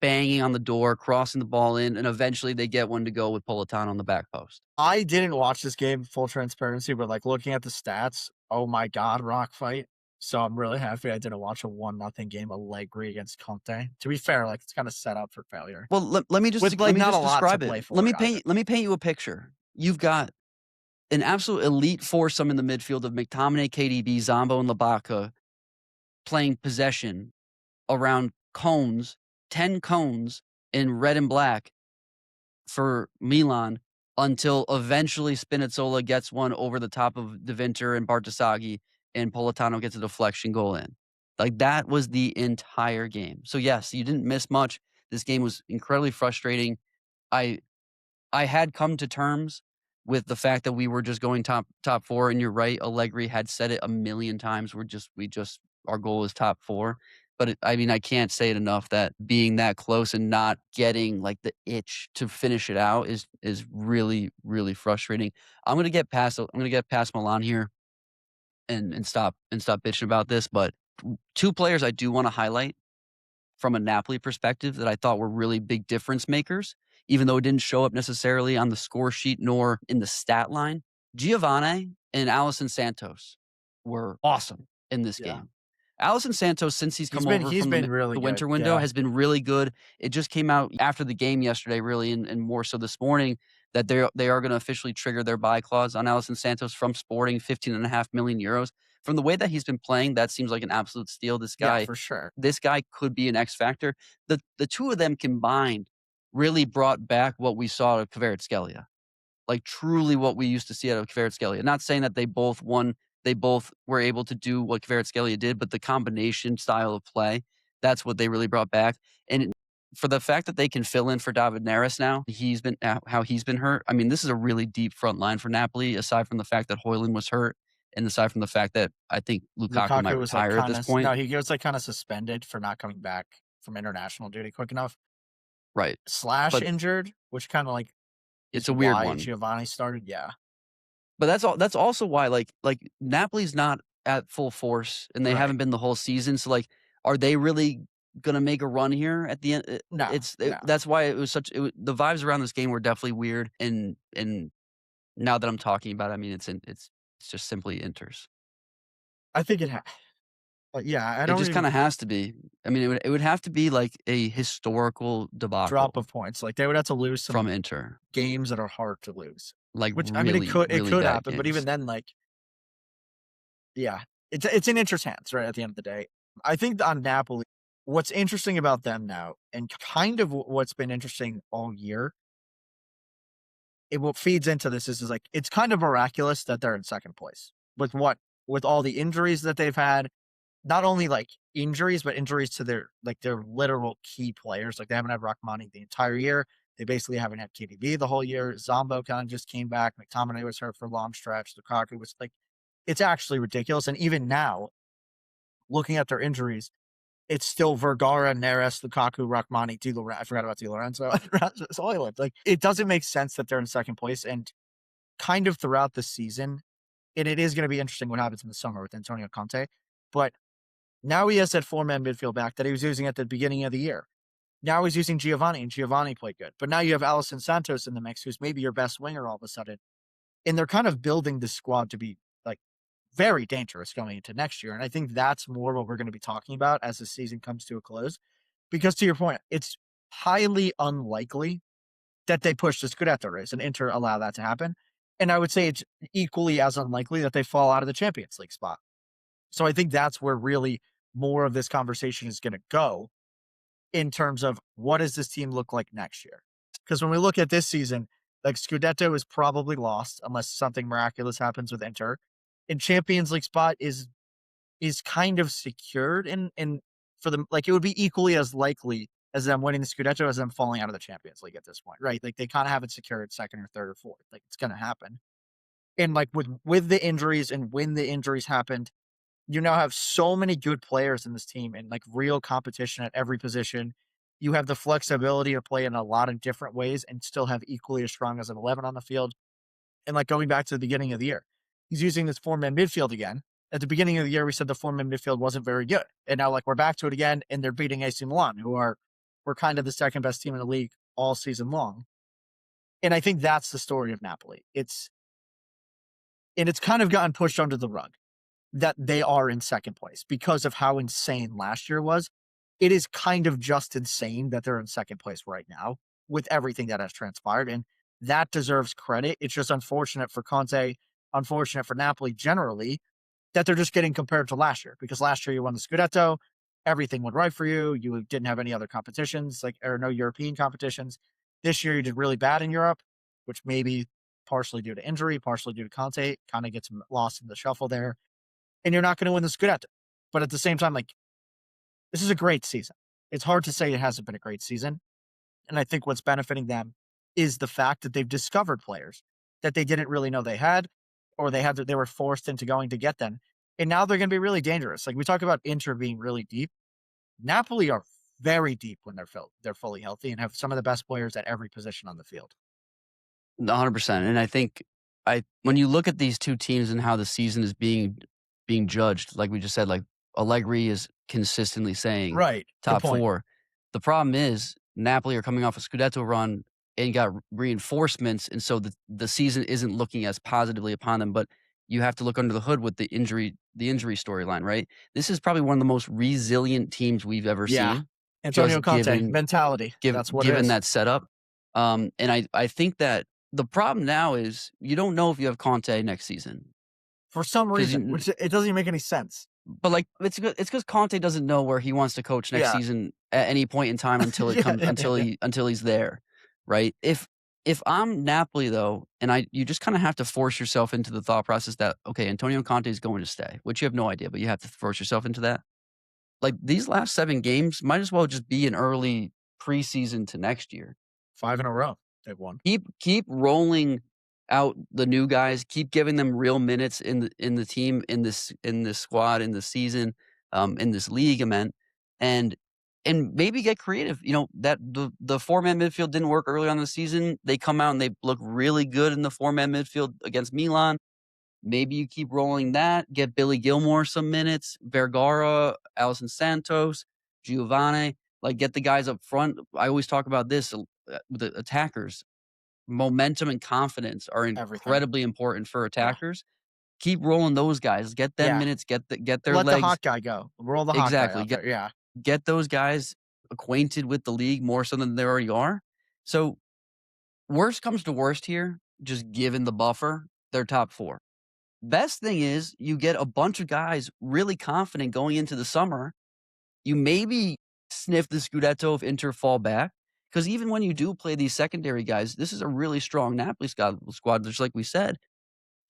banging on the door, crossing the ball in, and eventually they get one to go with Politano on the back post. I didn't watch this game, full transparency, but like looking at the stats, oh my God, rock fight. So I'm really happy I didn't watch a 1-0 game Allegri against Conte. To be fair, like it's kind of set up for failure. Well, let me just describe it. Let me paint you a picture. You've got an absolute elite foursome in the midfield of McTominay, KDB, Zombo, and Labaka playing possession around cones, 10 cones in red and black, for Milan until eventually Spinazzola gets one over the top of De Winter and Bartasaghi, and Politano gets a deflection goal in. Like, that was the entire game. So, yes, you didn't miss much. This game was incredibly frustrating. I I had come to terms with the fact that we were just going top four, and you're right, Allegri had said it a million times. We just our goal is top four. But I mean, I can't say it enough that being that close and not getting like the itch to finish it out is really, really frustrating. I'm gonna get past Milan here and stop bitching about this. But two players I do want to highlight from a Napoli perspective that I thought were really big difference makers, even though it didn't show up necessarily on the score sheet nor in the stat line. Giovanni and Alisson Santos were awesome in this game. Alisson Santos, since he's come over from really the winter window, has been really good. It just came out after the game yesterday, really, and more so this morning, that they are going to officially trigger their buy clause on Alisson Santos from Sporting, 15.5 million euros. From the way that he's been playing, that seems like an absolute steal. This guy, for sure. This guy could be an X factor. The two of them combined really brought back what we saw of Kvaratskhelia. Like, truly what we used to see out of Kvaratskhelia. Not saying that they both were able to do what Kvaratskhelia did, but the combination style of play, that's what they really brought back. And for the fact that they can fill in for David Neres now, how he's been hurt. I mean, this is a really deep front line for Napoli, aside from the fact that Højlund was hurt, and aside from the fact that I think Lukaku might retire at this point. No, he was like kind of suspended for not coming back from international duty quick enough. Right. / injured, which kind of like it's a weird one. Giovanni started, yeah. But that's also why like Napoli's not at full force, and they haven't been the whole season. So like, are they really gonna make a run here at the end? No, that's why it was the vibes around this game were definitely weird. And now that I'm talking about it, I mean, it's just simply Inter's. I think it yeah, it just kind of has to be. I mean, it would have to be like a historical debacle, drop of points. Like, they would have to lose some from Inter games that are hard to lose. Like, which really, I mean, it could happen, games. But even then, like, yeah, it's in Inter's hands, right? At the end of the day, I think on Napoli, what's interesting about them now, and kind of what's been interesting all year, what feeds into this is like, it's kind of miraculous that they're in second place with all the injuries that they've had. Not only like injuries, but injuries to their literal key players. Like, they haven't had Rahmani the entire year. They basically haven't had KDB the whole year. Zombo kind of just came back. McTominay was hurt for a long stretch. Lukaku was like, it's actually ridiculous. And even now, looking at their injuries, it's still Vergara, Neres, Lukaku, Rahmani, I forgot about Di Lorenzo. Like, it doesn't make sense that they're in second place. And kind of throughout the season, and it is going to be interesting what happens in the summer with Antonio Conte, but now he has that four-man midfield back that he was using at the beginning of the year. Now he's using Giovanni, and Giovanni played good. But now you have Alisson Santos in the mix, who's maybe your best winger all of a sudden. And they're kind of building the squad to be like very dangerous going into next year. And I think that's more what we're going to be talking about as the season comes to a close. Because to your point, it's highly unlikely that they push the Scudetto race and Inter allow that to happen. And I would say it's equally as unlikely that they fall out of the Champions League spot. So I think that's where really more of this conversation is going to go in terms of what does this team look like next year? Because when we look at this season, like, Scudetto is probably lost unless something miraculous happens with Inter. And Champions League spot is kind of secured in for them. Like, it would be equally as likely as them winning the Scudetto as them falling out of the Champions League at this point, right? Like, they kind of have it secured second or third or fourth. Like, it's going to happen. And like with the injuries, and when the injuries happened, you now have so many good players in this team and like real competition at every position. You have the flexibility to play in a lot of different ways and still have equally as strong as an 11 on the field. And like, going back to the beginning of the year, he's using this four-man midfield again. At the beginning of the year, we said the four-man midfield wasn't very good. And now, like, we're back to it again, and they're beating AC Milan, who were kind of the second best team in the league all season long. And I think that's the story of Napoli. It's kind of gotten pushed under the rug that they are in second place because of how insane last year was. It is kind of just insane that they're in second place right now with everything that has transpired, and that deserves credit. It's just unfortunate for Conte, unfortunate for Napoli generally, that they're just getting compared to last year, because last year you won the Scudetto, everything went right for you. You didn't have any other competitions, or no European competitions. This year, he did really bad in Europe, which maybe partially due to injury, partially due to Conte, kind of gets lost in the shuffle there. And you're not going to win the Scudetto. But at the same time, like, this is a great season. It's hard to say it hasn't been a great season. And I think what's benefiting them is the fact that they've discovered players that they didn't really know they had, or they were forced into going to get them. And now they're going to be really dangerous. Like we talk about Inter being really deep. Napoli are very deep when they're fully healthy and have some of the best players at every position on the field. 100%. And I think when you look at these two teams and how the season is being judged, like we just said, like Allegri is consistently saying Right. top 4. The problem is Napoli are coming off a Scudetto run and got reinforcements, and so the season isn't looking as positively upon them. But you have to look under the hood with the injury storyline, right? This is probably one of the most resilient teams we've ever seen. Antonio Conte mentality. That's what given it is. that setup. And I think that the problem now is you don't know if you have Conte next season. For some reason, which it doesn't even make any sense. But like it's because Conte doesn't know where he wants to coach next season at any point in time until it comes until he's there, right? If I'm Napoli though, and you just kind of have to force yourself into the thought process that okay, Antonio Conte is going to stay, which you have no idea, but you have to force yourself into that. Like these last 7 games might as well just be an early preseason to next year. 5 in a row they've won. Keep rolling out the new guys. Keep giving them real minutes in the team, in this squad, in the season, in this league, and maybe get creative. You know that the 4-man midfield didn't work early on in the season. They come out and they look really good in the 4-man midfield against Milan. Maybe you keep rolling that. Get Billy Gilmore some minutes. Vergara, Alison Santos, Giovanni. Like get the guys up front. I always talk about this with the attackers. Momentum and confidence are incredibly important for attackers. Keep rolling those guys. Get them minutes. Get their legs. Let the hot guy go. Roll the hot guy out there. Get those guys acquainted with the league more so than they already are. So worst comes to worst here, just given the buffer, they're top 4. Best thing is you get a bunch of guys really confident going into the summer. You maybe sniff the Scudetto if Inter fall back. Because even when you do play these secondary guys, this is a really strong Napoli squad, just like we said.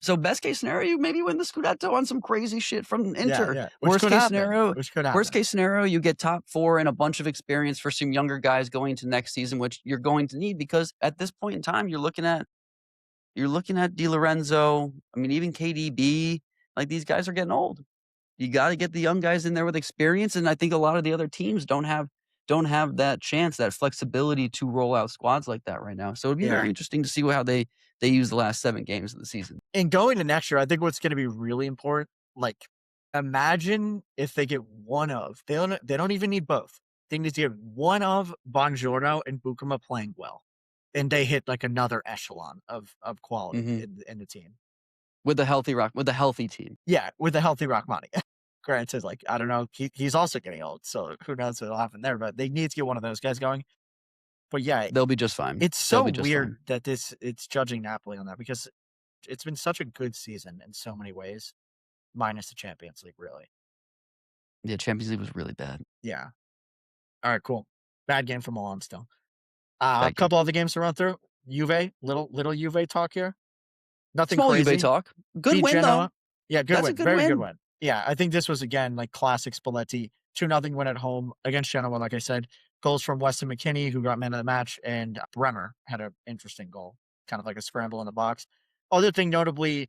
So best case scenario, you maybe win the Scudetto on some crazy shit from Inter. Worst case scenario, you get top 4 and a bunch of experience for some younger guys going into next season, which you're going to need because at this point in time, you're looking at Di Lorenzo. I mean, even KDB. Like these guys are getting old. You got to get the young guys in there with experience, and I think a lot of the other teams don't have that chance, that flexibility to roll out squads like that right now. So it'd be very interesting to see how they use the last 7 games of the season. And going to next year, I think what's going to be really important, like imagine if they get one of, they don't even need both. They need to get one of Buongiorno and Buchuma playing well. And they hit like another echelon of quality in the team. With a healthy team. Yeah, with a healthy Rachmani. Granted, like, I don't know, he's also getting old, so who knows what'll happen there, but they need to get one of those guys going. But yeah, they'll be just fine. It's so weird that it's judging Napoli on that because it's been such a good season in so many ways, minus the Champions League, really. Yeah, Champions League was really bad. Yeah. All right, cool. Bad game for Milan still. A couple other games to run through. Juve, little Juve talk here. Nothing small crazy. Juve talk. Good win, though. Yeah, good win. Very good win. Yeah, I think this was, again, like classic Spalletti. 2-0 win at home against Genoa, like I said. Goals from Weston McKennie, who got man of the match, and Bremer had an interesting goal, kind of like a scramble in the box. Other thing, notably,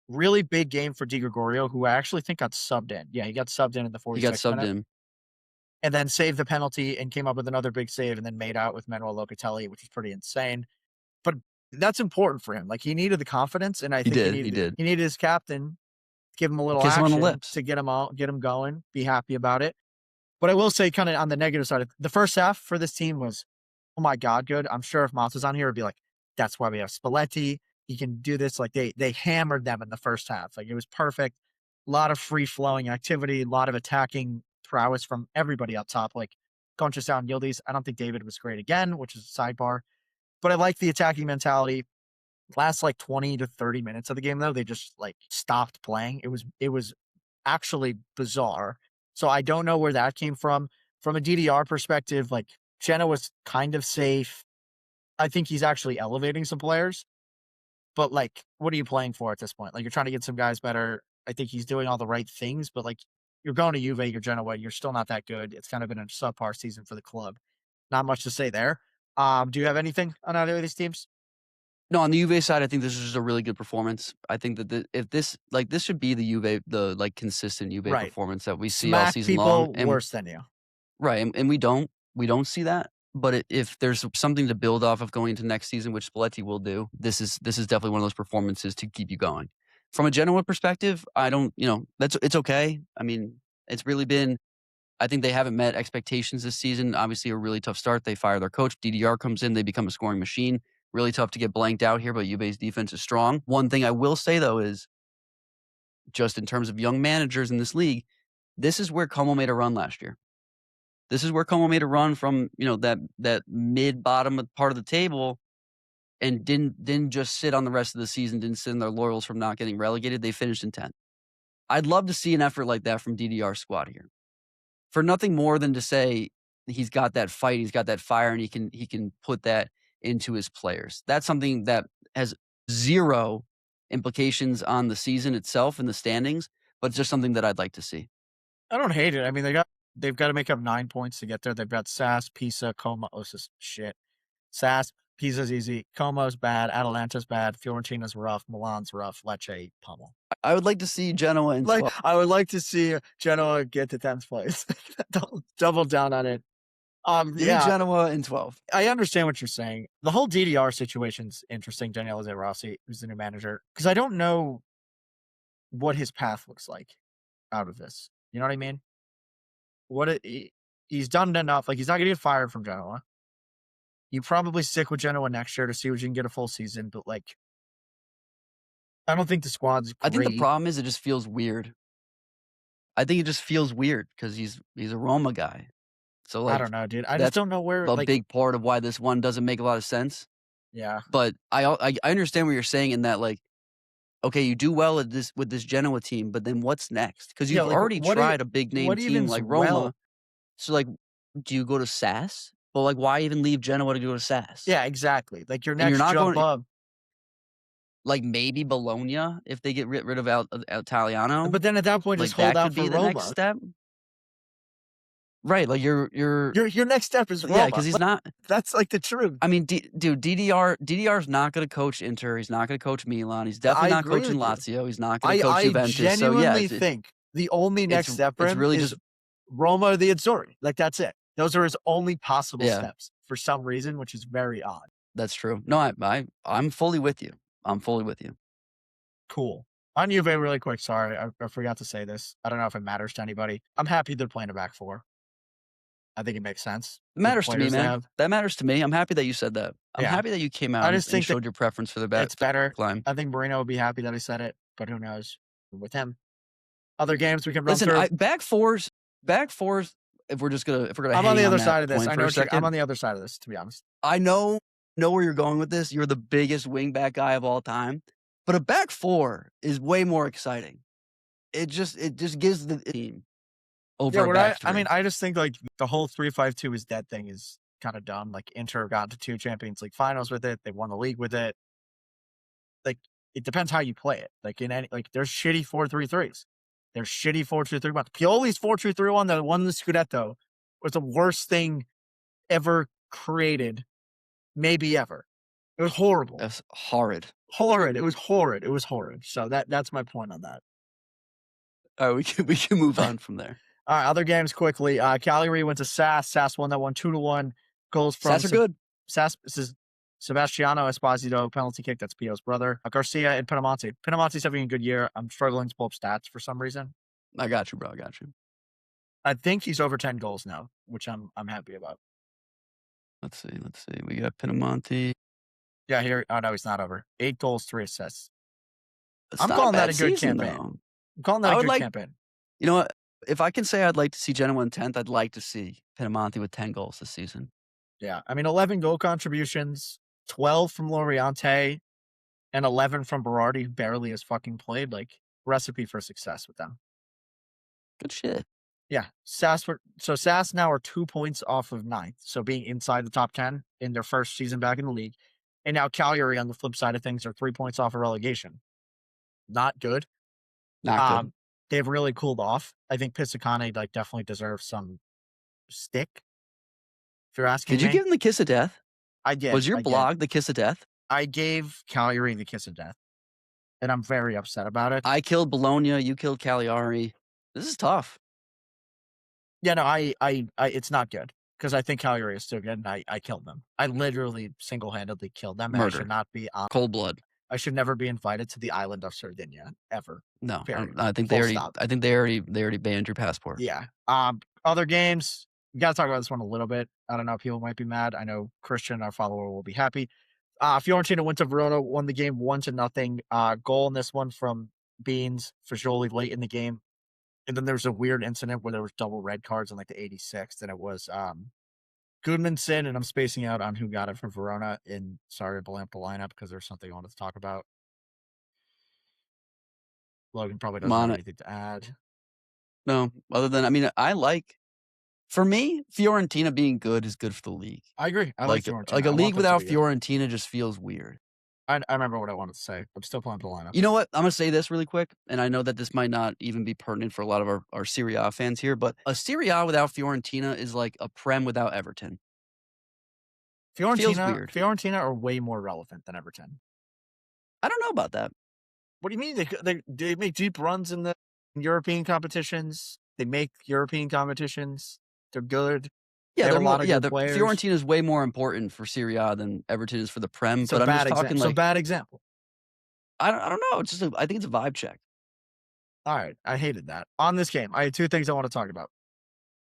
really big game for Di Gregorio, who I actually think got subbed in. Yeah, he got subbed in the 46th minute. He got subbed in. And then saved the penalty and came up with another big save and then made out with Manuel Locatelli, which is pretty insane. But that's important for him. Like, he needed the confidence, and I think he needed his captain give him a little action on the lips to get him going, be happy about it. But I will say, kind of on the negative side, the first half for this team was, oh my God, good. I'm sure if Motts was on here, it'd be like, that's why we have Spalletti. He can do this. Like they hammered them in the first half. Like it was perfect. A lot of free flowing activity, a lot of attacking prowess from everybody up top. Like Conchesau and Yildiz. I don't think David was great again, which is a sidebar. But I like the attacking mentality. Last like 20 to 30 minutes of the game, though, they just like stopped playing. It was actually bizarre. So I don't know where that came from. From a DDR perspective, like Genoa was kind of safe. I think he's actually elevating some players. But, like, what are you playing for at this point? Like, you're trying to get some guys better. I think he's doing all the right things, but, like, you're going to Juve, you're Genoa, you're still not that good. It's kind of been a subpar season for the club. Not much to say there. Do you have anything on either of these teams? No, on the Juve side, I think this is just a really good performance. I think that if this should be the Juve, the like consistent Juve Right. performance that we see all Smack season long. people And worse than you. right, and we don't see that. But if there's something to build off of going into next season, which Spalletti will do, this is definitely one of those performances to keep you going. From a Genoa perspective, I don't, it's okay. I mean, it's really been. I think they haven't met expectations this season. Obviously, a really tough start. They fire their coach. DDR comes in. They become a scoring machine. Really tough to get blanked out here, but Juve's defense is strong. One thing I will say, though, is just in terms of young managers in this league, this is where Como made a run last year. This is where Como made a run from, that mid-bottom part of the table and didn't just sit on the rest of the season, didn't sit in their laurels from not getting relegated. They finished in 10th. I'd love to see an effort like that from DDR's squad here. For nothing more than to say he's got that fight, he's got that fire, and he can put that into his players. That's something that has zero implications on the season itself and the standings, but it's just something that I'd like to see. I don't hate it. I mean, they've got to make up 9 points to get there. They've got Sass, Pisa, Como. Oh, this is shit. Sass, Pisa's easy. Como's bad. Atalanta's bad. Fiorentina's rough. Milan's rough. Lecce, pummel. I would like to see Genoa in 12. I would like to see Genoa get to 10th place. Double down on it. Give me Genoa in 12. I understand what you're saying. The whole DDR situation's interesting. Daniele De Rossi, who's the new manager, because I don't know what his path looks like out of this. You know what I mean? He's done enough. Like, he's not going to get fired from Genoa. You probably stick with Genoa next year to see what you can get a full season, but like, I don't think the squad's great. I think the problem is it just feels weird. I think it just feels weird because he's a Roma guy. So like, I don't know, dude. I just don't know where. A big part of why this one doesn't make a lot of sense. Yeah, but I understand what you're saying in that, like, okay, you do well at this with this Genoa team, but then what's next? Because you've already tried a big name team like Roma. Well, so like, do you go to SAS? Well, like, why even leave Genoa to go to SAS? Yeah, exactly. Like, your next jump up. Like, maybe Bologna if they get rid of Italiano. But then at that point, like, just hold out for Roma. The next step. Right, like your next step is Roma. Yeah, because he's not. That's like the truth. I mean, dude, DDR's not going to coach Inter. He's not going to coach Milan. He's definitely not coaching Lazio. He's not going to coach Juventus. I genuinely think the only next step for him is Roma or the Azzurri. Like, that's it. Those are his only possible steps for some reason, which is very odd. That's true. No, I'm fully with you. I'm fully with you. Cool. On Juve, really quick. Sorry, I forgot to say this. I don't know if it matters to anybody. I'm happy they're playing a back four. I think it makes sense. It matters to me, man. That matters to me. I'm happy that you said that. I'm happy that you came out and showed your preference for the back. It's better. Line. I think Marino would be happy that I said it, but who knows with him. Other games we can run through. Back fours. If we're gonna, I'm on the other side of this. I know I'm on the other side of this, to be honest. I know where you're going with this. You're the biggest wingback guy of all time, but a back four is way more exciting. It just gives the team over. I just think like the whole 3-5-2 is dead thing is kind of dumb. Like, Inter got to 2 Champions League finals with it. They won the league with it. Like, it depends how you play it. Like, there's shitty 4-3-3s. There's shitty 4-2-3-1. Pioli's 4-2-3-1 that won the Scudetto was the worst thing ever created, maybe ever. It was horrible. That's horrid. Horrid. It was horrid. It was horrid. So that's my point on that. All right, we can move on from there. All right, other games quickly. Cagliari went to SAS. SAS won that one 2-1. Goals from SAS are good. SAS is Sebastiano Esposito, penalty kick. That's Pio's brother. Garcia and Pinamonti. Pinamonti's having a good year. I'm struggling to pull up stats for some reason. I got you, bro. I got you. I think he's over 10 goals now, which I'm happy about. Let's see. We got Pinamonti. Yeah, here. Oh, no, he's not over. 8 goals, 3 assists. I'm calling that a good campaign. I'm calling that a good campaign. You know what? If I can say I'd like to see Genoa in 10th, I'd like to see Pinamonti with 10 goals this season. Yeah, I mean, 11 goal contributions, 12 from Loriente, and 11 from Berardi, who barely has fucking played. Like, recipe for success with them. Good shit. Yeah, SAS now are 2 points off of ninth, so being inside the top 10 in their first season back in the league. And now Cagliari, on the flip side of things, are 3 points off of relegation. Not good. Not good. They've really cooled off. I think Pisacane definitely deserves some stick. If you're asking Did you me, give him the kiss of death? I did. Was your I did. blog the kiss of death? I gave Cagliari the kiss of death, and I'm very upset about it. I killed Bologna. You killed Cagliari. This is tough. Yeah, no, I it's not good because I think Cagliari is still good, and I killed them. I literally single-handedly killed them. And I Murder. should not be Cold blood. I should never be invited to the island of Sardinia ever. No, Period. I think Full they already. stop. I think they already banned your passport. Yeah. Other games, we got to talk about this one a little bit. I don't know. People might be mad. I know Christian, our follower, will be happy. Fiorentina went to Verona, won the game 1-0. Goal in this one from Beans Fajoli late in the game. And then there was a weird incident where there was double red cards in the 86th, and it was Goodmanson, and I'm spacing out on who got it for Verona. And sorry to blamp the lineup because there's something I wanted to talk about. Logan probably doesn't have anything to add. No, other than for me, Fiorentina being good is good for the league. I agree. I like Fiorentina. Like a league without Fiorentina just feels weird. I remember what I wanted to say. I'm still playing the lineup. You know what? I'm going to say this really quick, and I know that this might not even be pertinent for a lot of our Serie A fans here, but a Serie A without Fiorentina is like a Prem without Everton. Feels weird. Fiorentina are way more relevant than Everton. I don't know about that. What do you mean? They make deep runs in the European competitions. They make European competitions. They're good. Yeah, they're a lot of good players. Fiorentina is way more important for Serie A than Everton is for the Prem. But I'm just talking like bad example. I don't know. It's just I think it's a vibe check. All right, I hated that. On this game, I had two things I want to talk about.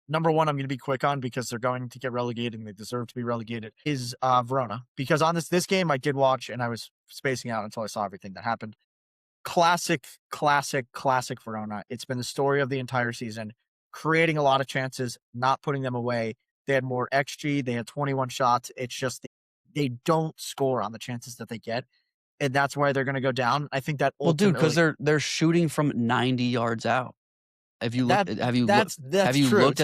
Number one, I'm going to be quick on because they're going to get relegated and they deserve to be relegated, is Verona. Because on this game, I did watch and I was spacing out until I saw everything that happened. Classic Verona. It's been the story of the entire season, creating a lot of chances, not putting them away. They had more XG. They had 21 shots. It's just they don't score on the chances that they get. And that's why they're going to go down. I think that ultimately... Well, dude, because they're shooting from 90 yards out. Have you looked at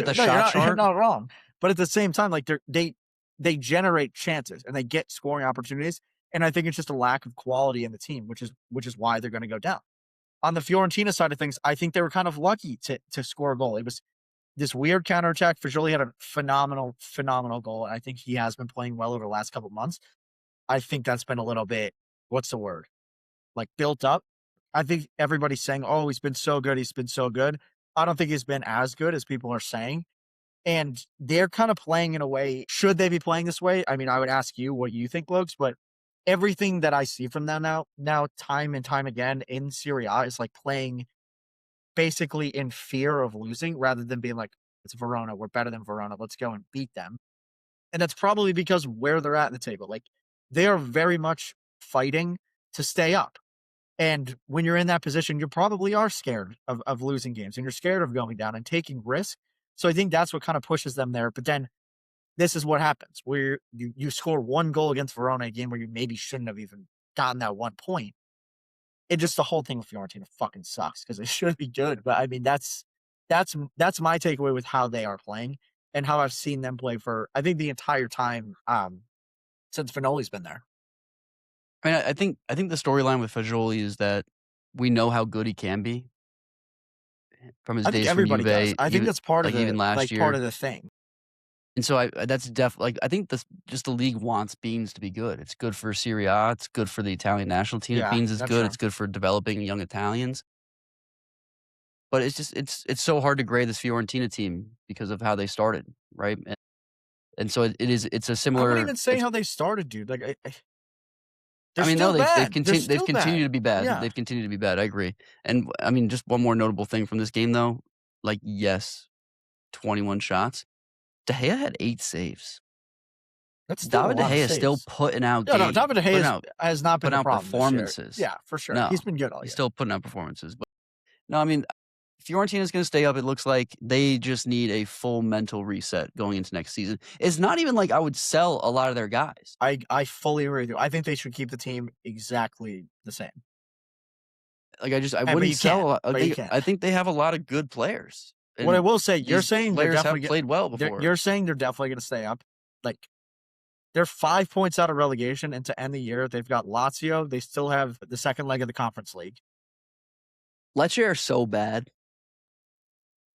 the shot chart? You're not wrong. But at the same time, they generate chances and they get scoring opportunities. And I think it's just a lack of quality in the team, which is why they're going to go down. On the Fiorentina side of things, I think they were kind of lucky to score a goal. It was this weird counterattack. Fajoli had a phenomenal goal. And I think he has been playing well over the last couple of months. I think that's been a little bit, what's the word? Built up. I think everybody's saying, oh, he's been so good. He's been so good. I don't think he's been as good as people are saying. And they're kind of playing in a way, should they be playing this way? I mean, I would ask you what you think, Logs, but everything that I see from them now time and time again in Serie A is playing basically in fear of losing rather than being it's Verona. We're better than Verona. Let's go and beat them. And that's probably because where they're at in the table. They are very much fighting to stay up. And when you're in that position, you probably are scared of losing games and you're scared of going down and taking risks. So I think that's what kind of pushes them there. But then this is what happens where you score one goal against Verona, a game where you maybe shouldn't have even gotten that 1 point. It just, the whole thing with Fiorentina fucking sucks because it should be good. But I mean, that's my takeaway with how they are playing and how I've seen them play for, I think, the entire time since Finoli's been there. I mean, I think the storyline with Fajoli is that we know how good he can be from his days from Juve. Does. I think that's part of the even last year. Part of the thing. And so that's definitely I think the league wants Beans to be good. It's good for Serie A. It's good for the Italian national team. Yeah, Beans is good. True. It's good for developing young Italians. But it's just it's so hard to grade this Fiorentina team because of how they started, right? And so it's a similar. I wouldn't even say how they started, dude. They've continued to be bad. Yeah. They've continued to be bad. I agree. And I mean, just one more notable thing from this game, though. Yes, 21 shots. De Gea had 8 saves. That's David De Gea is still putting out. No, David De Gea has not been a problem performances. Yeah, for sure. No, he's been good all year. He's still putting out performances. But no, I mean, Fiorentina's going to stay up. It looks like they just need a full mental reset going into next season. It's not even I would sell a lot of their guys. I fully agree with you. I think they should keep the team exactly the same. I wouldn't sell a lot. I think they have a lot of good players. What I will say, you're these saying they're players have definitely played well before. you're saying they're definitely going to stay up. Like, they're 5 points out of relegation, and to end the year, they've got Lazio. They still have the second leg of the Conference League. Lecce are so bad.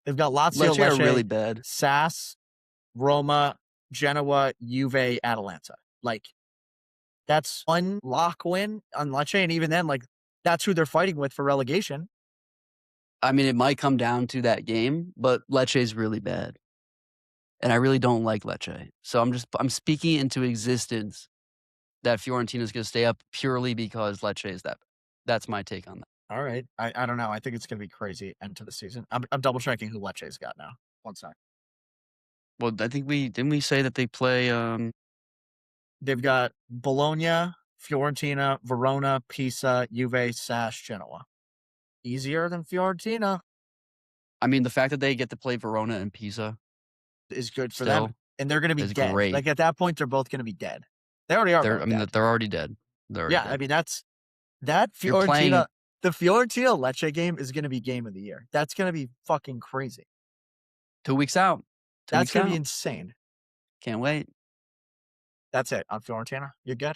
They've got Lazio, Lecce are really bad. SAS, Roma, Genoa, Juve, Atalanta. Like, that's one lock win on Lecce, and even then, like, that's who they're fighting with for relegation. I mean, it might come down to that game, but Lecce is really bad. And I really don't like Lecce. So I'm speaking into existence that Fiorentina is going to stay up purely because Lecce is that. That's my take on that. All right. I don't know. I think it's going to be crazy end to the season. I'm double checking who Lecce's got now. 1 sec. Well, I think didn't we say that they play They've got Bologna, Fiorentina, Verona, Pisa, Juve, SAS, Genoa. Easier than Fiorentina I mean, the fact that they get to play Verona and Pisa is good for still them. And they're going to be is dead. great. Like, at that point, they're both going to be dead. They already are. They're already dead. They're already Yeah, dead. I mean, that You're playing- Fiorentina, the Fiorentina Lecce game is going to be game of the year. That's going to be fucking crazy. 2 weeks out. That's going to be insane. Can't wait. That's it on Fiorentina. You're good?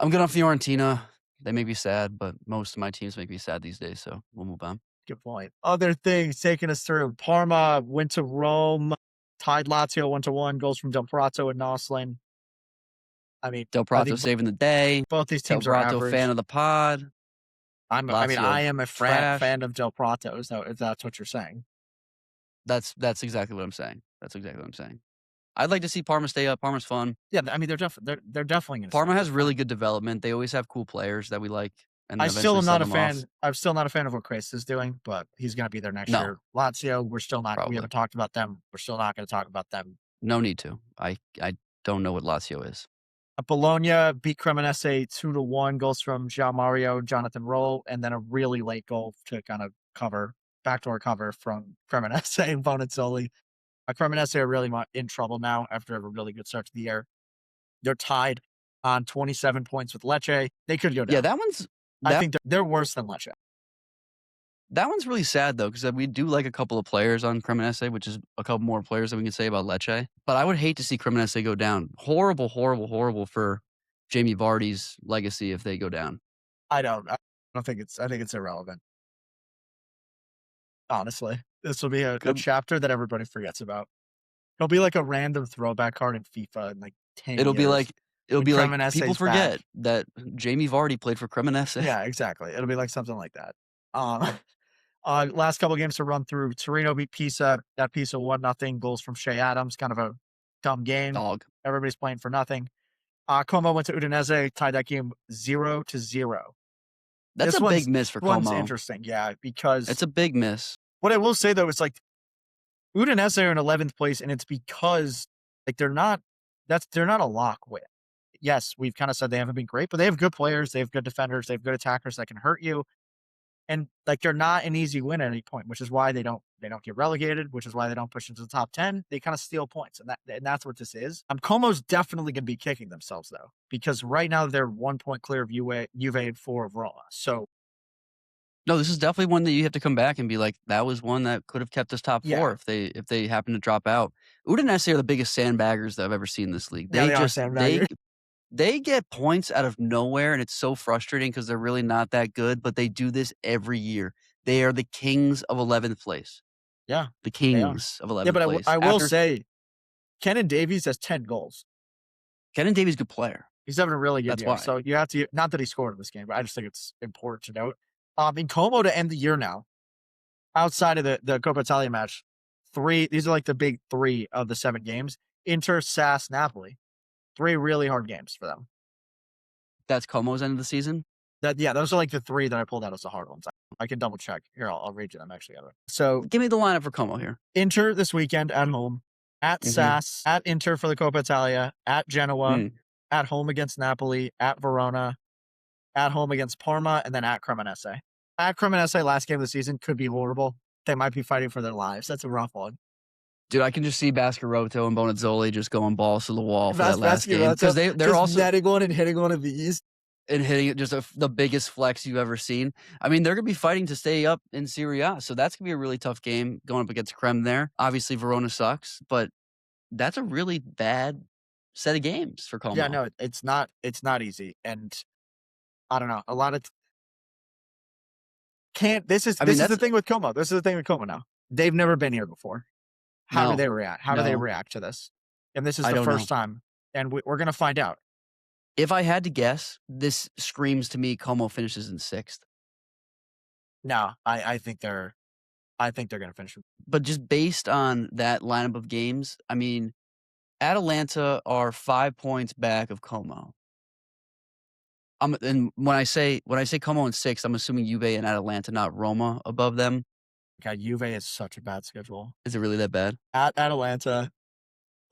I'm good on Fiorentina. They make me sad, but most of my teams make me sad these days, so we'll move on. Good point. Other things taking us through. Parma went to Rome, tied Lazio 1-1, goals from Del Prato and Noslin. I mean, Del Prato saving the day. both these Del teams are Prato average. fan of the pod. I am a trash. fan of Del Prato, so if that's what you're saying. That's exactly what I'm saying. I'd like to see Parma stay up. Parma's fun. Yeah, I mean, they're definitely going to. Parma has really good development. They always have cool players that we like. And I still am eventually not a sell them fan. off. I'm still not a fan of what Chris is doing, but he's going to be there next year. Lazio, we're still not. Probably. We haven't talked about them. We're still not going to talk about them. No need to. I don't know what Lazio is. Bologna beat Cremonese 2-1. Goals from João Mario, Jonathan Roll, and then a really late goal to kind of backdoor cover from Cremonese and Bonazzoli. Cremonese are really in trouble now after a really good start to the year. They're tied on 27 points with Lecce. They could go down. Yeah, I think they're worse than Lecce. That one's really sad, though, because we do like a couple of players on Cremonese, which is a couple more players that we can say about Lecce. But I would hate to see Cremonese go down. Horrible, horrible, horrible for Jamie Vardy's legacy if they go down. I don't think I think it's irrelevant. Honestly, this will be a chapter that everybody forgets about. It'll be like a random throwback card in FIFA in like 10 It'll years. It'll be like Cremonese's people forget back. that Jamie Vardy played for Cremonese. Yeah, exactly. It'll be like something like that. Last couple games to run through. Torino beat Pisa. That Pisa 1-0. Goals from Shea Adams. Kind of a dumb game. Dog. Everybody's playing for nothing. Como went to Udinese. Tied that game 0-0. That's a big miss for Como. One's interesting, yeah, because it's a big miss. What I will say though is like Udinese are in 11th place, and it's because like they're not a lock win. Yes, we've kind of said they haven't been great, but they have good players, they have good defenders, they have good attackers that can hurt you, and like they're not an easy win at any point, which is why they don't get relegated, which is why they don't push into the top 10. They kind of steal points, and that's what this is. Como's definitely going to be kicking themselves though, because right now they're 1 point clear of Juve and 4 of Roma. So. No, this is definitely one that you have to come back and be like, that was one that could have kept us top 4 if they happen to drop out. Udinese are the biggest sandbaggers that I've ever seen in this league. They get points out of nowhere, and it's so frustrating because they're really not that good, but they do this every year. They are the kings of 11th place. Yeah. The kings of 11th place. Yeah, but I will say, Kenan Davies has 10 goals. Kenan Davies is a good player. He's having a really good year. Why. So you have to, not that he scored in this game, but I just think it's important to note. In Como to end the year now, outside of the Coppa Italia match, these are like the big 3 of the 7 games. Inter, SAS, Napoli. 3 really hard games for them. That's Como's end of the season? Those are like the 3 that I pulled out as the hard ones. I can double check. Here, I'll read you them actually. So give me the lineup for Como here. Inter this weekend at home, at SAS, at Inter for the Coppa Italia, at Genoa, at home against Napoli, at Verona, at home against Parma, and then at Cremonese. At Cremonese, last game of the season could be horrible. They might be fighting for their lives. That's a rough one. Dude, I can just see Bascarotto and Bonazzoli just going balls to the wall for that last game. Because they're also netting one and hitting one of these. and hitting it just the biggest flex you've ever seen. I mean, they're going to be fighting to stay up in Serie A, so that's going to be a really tough game going up against Creme there. Obviously, Verona sucks, but that's a really bad set of games for Como. Yeah, no, it's not easy, and I don't know. A lot of This is the thing with Como. This is the thing with Como now. They've never been here before. How do they react? How do they react to this? And this is the first time, and we're going to find out. If I had to guess, this screams to me Como finishes in 6th. No, I think they're going to finish. But just based on that lineup of games, I mean, Atalanta are 5 points back of Como. And when I say Como in 6th, I'm assuming Juve and Atalanta, not Roma, above them. God, Juve is such a bad schedule. Is it really that bad? At Atalanta,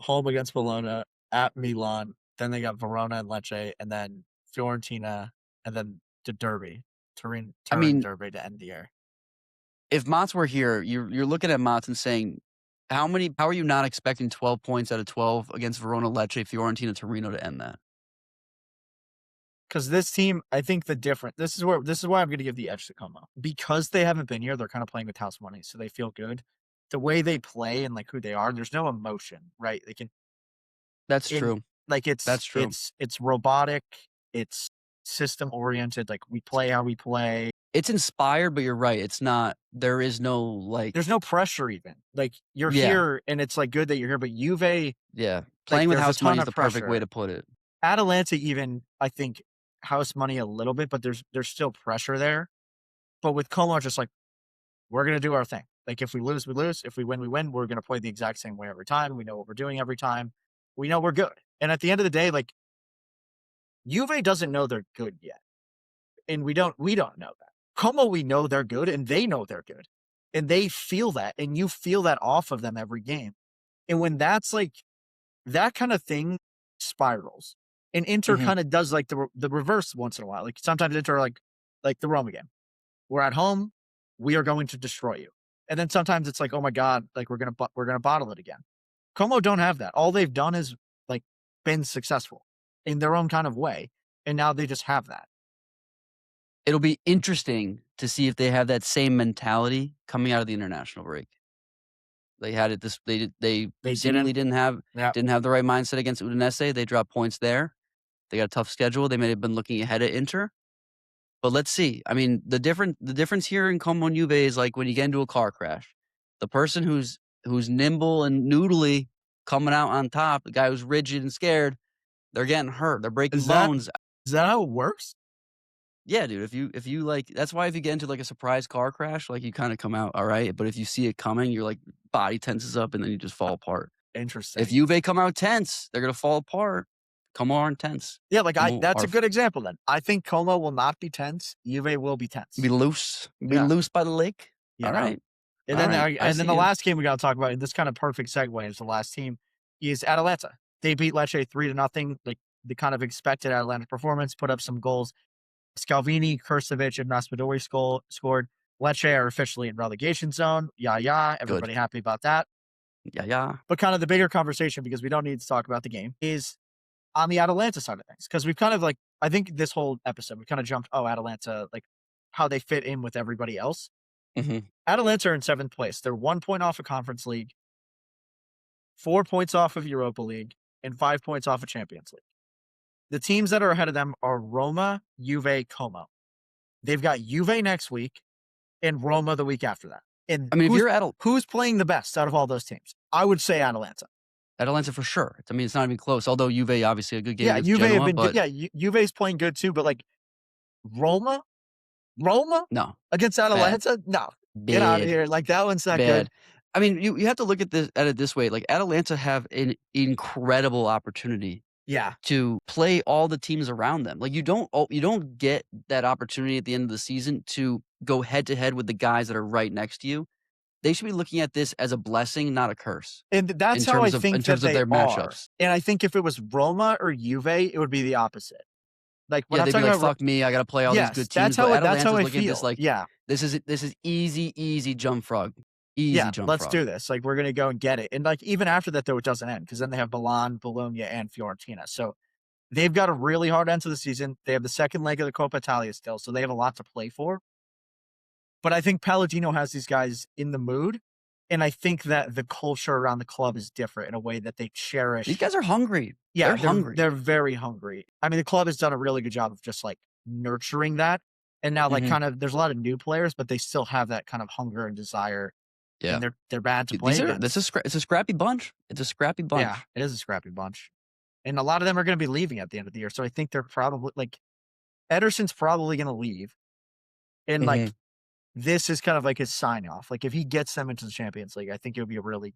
home against Bologna, at Milan, then they got Verona and Lecce, and then Fiorentina, and then the Derby, Turin Derby to end the year. If Motts were here, you're looking at Motts and saying, how are you not expecting 12 points out of 12 against Verona, Lecce, Fiorentina, Torino to end that? Because this team, I think this is why I'm going to give the edge to Como. Because they haven't been here, they're kind of playing with house money, so they feel good. The way they play and like who they are, there's no emotion, right? They can. That's true. Like that's true. It's robotic. It's system oriented. Like we play how we play. It's inspired, but you're right. It's not. There is no like. There's no pressure even. Like you're here, and it's like good that you're here. But Juve, playing with house money is the perfect way to put it. Atalanta, even I think house money a little bit, but there's still pressure there. But with Como, just like we're gonna do our thing. Like if we lose, we lose. If we win, we win. We're gonna play the exact same way every time. We know what we're doing every time. We know we're good. And at the end of the day, like Juve doesn't know they're good yet, and we don't know that. Como, we know they're good, and they know they're good, and they feel that, and you feel that off of them every game. And when that's like that kind of thing spirals, and Inter kind of does like the reverse once in a while. Like sometimes Inter like the Roma game, we're at home, we are going to destroy you, and then sometimes it's like, oh my god, like we're gonna bottle it again. Como don't have that. All they've done is like been successful in their own kind of way, and now they just have that. It'll be interesting to see if they have that same mentality coming out of the international break. They had it this. They seemingly didn't have the right mindset against Udinese. They dropped points there. They got a tough schedule. They may have been looking ahead at Inter, but let's see. I mean, the difference here in Como and Juve is like when you get into a car crash, the person who's nimble and noodly coming out on top, the guy who's rigid and scared, they're getting hurt. They're breaking bones. Is that how it works? Yeah, dude. If you like, that's why if you get into like a surprise car crash, like you kind of come out all right. But if you see it coming, your like body tenses up and then you just fall apart. Interesting. If Juve come out tense, they're gonna fall apart. Como aren't tense. Yeah, like that's a good example. Then I think Como will not be tense. Juve will be tense. Be loose. Be loose by the lake. Yeah. All right. And then the last game we got to talk about, and this kind of perfect segue is the last team, is Atalanta. They beat Lecce 3-0. Like the kind of expected Atalanta performance, put up some goals. Scalvini, Kurcevic, and Raspadori scored. Lecce are officially in relegation zone. Yeah. Everybody happy about that. Yeah. But kind of the bigger conversation, because we don't need to talk about the game, is on the Atalanta side of things. Because we've kind of like, I think this whole episode, we kind of jumped, Atalanta, like how they fit in with everybody else. Atalanta are in 7th place. They're 1 point off of Conference League, 4 points off of Europa League, and 5 points off of Champions League. The teams that are ahead of them are Roma, Juve, Como. They've got Juve next week and Roma the week after that. And I mean, who's playing the best out of all those teams? I would say Atalanta. Atalanta for sure. I mean, it's not even close. Although Juve obviously a good game. Yeah, Juve have been good. Yeah, Juve's playing good too. But like Roma, no, against Atalanta, no, get out of here. Like that one's not good. I mean, you have to look at it this way. Like Atalanta have an incredible opportunity. Yeah. To play all the teams around them. Like you don't get that opportunity at the end of the season to go head to head with the guys that are right next to you. They should be looking at this as a blessing, not a curse. And that's how I think in terms of their matchups. And I think if it was Roma or Juve, it would be the opposite. Like when they'd be like, fuck me, I got to play all these good teams. That's how I feel. This is easy jump frog. Let's do this. Like we're gonna go and get it. And like even after that though, it doesn't end because then they have Milan, Bologna, and Fiorentina. So they've got a really hard end to the season. They have the second leg of the Coppa Italia still, so they have a lot to play for. But I think Politano has these guys in the mood, and I think that the culture around the club is different in a way that they cherish. These guys are hungry. Yeah, they're hungry. They're very hungry. I mean, the club has done a really good job of just like nurturing that. And now, like, kind of, there's a lot of new players, but they still have that kind of hunger and desire. Yeah, and they're bad to play against. It's a scrappy bunch. It's a scrappy bunch. Yeah, it is a scrappy bunch. And a lot of them are going to be leaving at the end of the year. So I think they're probably like Ederson's probably going to leave. And like this is kind of like his sign off. Like if he gets them into the Champions League, I think it'll be a really,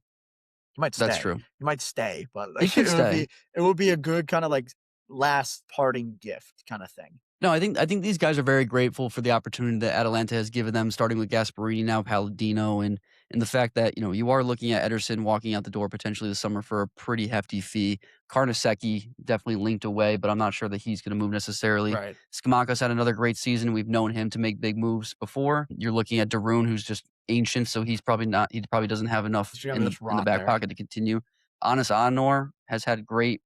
he might stay. That's true. He might stay, but like, He could stay. It would be a good kind of like last parting gift kind of thing. No, I think these guys are very grateful for the opportunity that Atalanta has given them, starting with Gasparini, now Palladino, and the fact that, you know, you are looking at Ederson walking out the door potentially this summer for a pretty hefty fee. Carnesecchi definitely linked away, but I'm not sure that he's going to move necessarily. Right. Skamaka's had another great season. We've known him to make big moves before. You're looking at Darun, who's just ancient, so he's probably not. He probably doesn't have enough in the back pocket to continue. Anis Anor has had great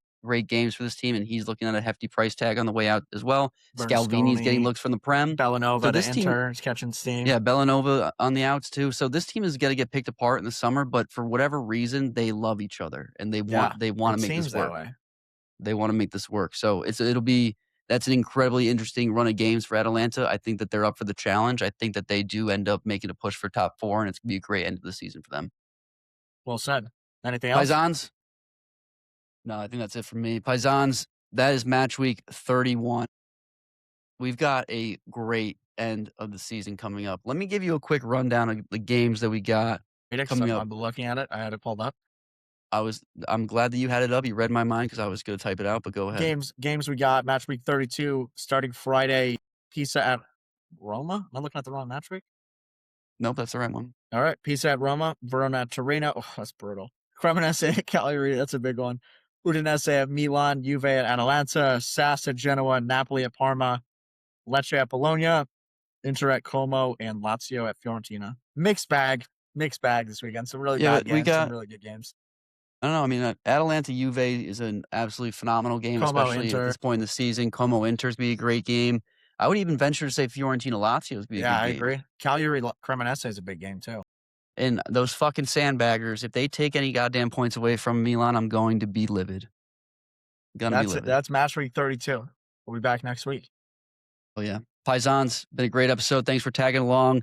games for this team, and he's looking at a hefty price tag on the way out as well. Scalvini's getting looks from the Prem. Bellanova, so this team is catching steam. Yeah, Bellanova on the outs too. So this team is going to get picked apart in the summer, but for whatever reason, they love each other and they want to make this work. They want to make this work. So that's an incredibly interesting run of games for Atalanta. I think that they're up for the challenge. I think that they do end up making a push for top 4, and it's going to be a great end of the season for them. Well said. Anything else? Paisans? No, I think that's it for me. Paisans, that is Matchweek 31. We've got a great end of the season coming up. Let me give you a quick rundown of the games that we got coming up. I'm looking at it. I had it pulled up. I'm glad that you had it up. You read my mind because I was going to type it out, but go ahead. Games we got, Matchweek 32, starting Friday, Pisa at Roma. Am I looking at the wrong Matchweek? Nope, that's the right one. All right, Pisa at Roma, Verona at Torino. Oh, that's brutal. Cremonese at Cagliari, that's a big one. Udinese at Milan, Juve at Atalanta, Sass at Genoa, Napoli at Parma, Lecce at Bologna, Inter at Como, and Lazio at Fiorentina. Mixed bag this weekend. Some really bad games, some really good games. I don't know. I mean, Atalanta Juve is an absolutely phenomenal game, especially at this point in the season. Como Inter's be a great game. I would even venture to say Fiorentina Lazio would be a good game. Yeah, I agree. Cagliari Cremonese is a big game too. And those fucking sandbaggers, if they take any goddamn points away from Milan, I'm going to be livid. That's Matchweek 32. We'll be back next week. Oh, yeah. Paisans, been a great episode. Thanks for tagging along.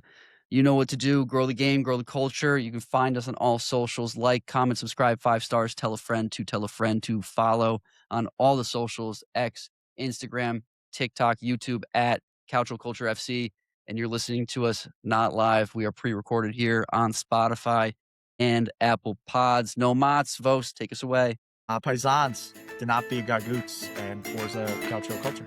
You know what to do. Grow the game, grow the culture. You can find us on all socials. Like, comment, subscribe, 5 stars. Tell a friend to follow on all the socials. X, Instagram, TikTok, YouTube at Calcio Culture FC. And you're listening to us not live. We are pre-recorded here on Spotify and Apple Pods. No Motts. Vos, take us away. Paisans, do not be gagoots, and Forza Calcio Culture.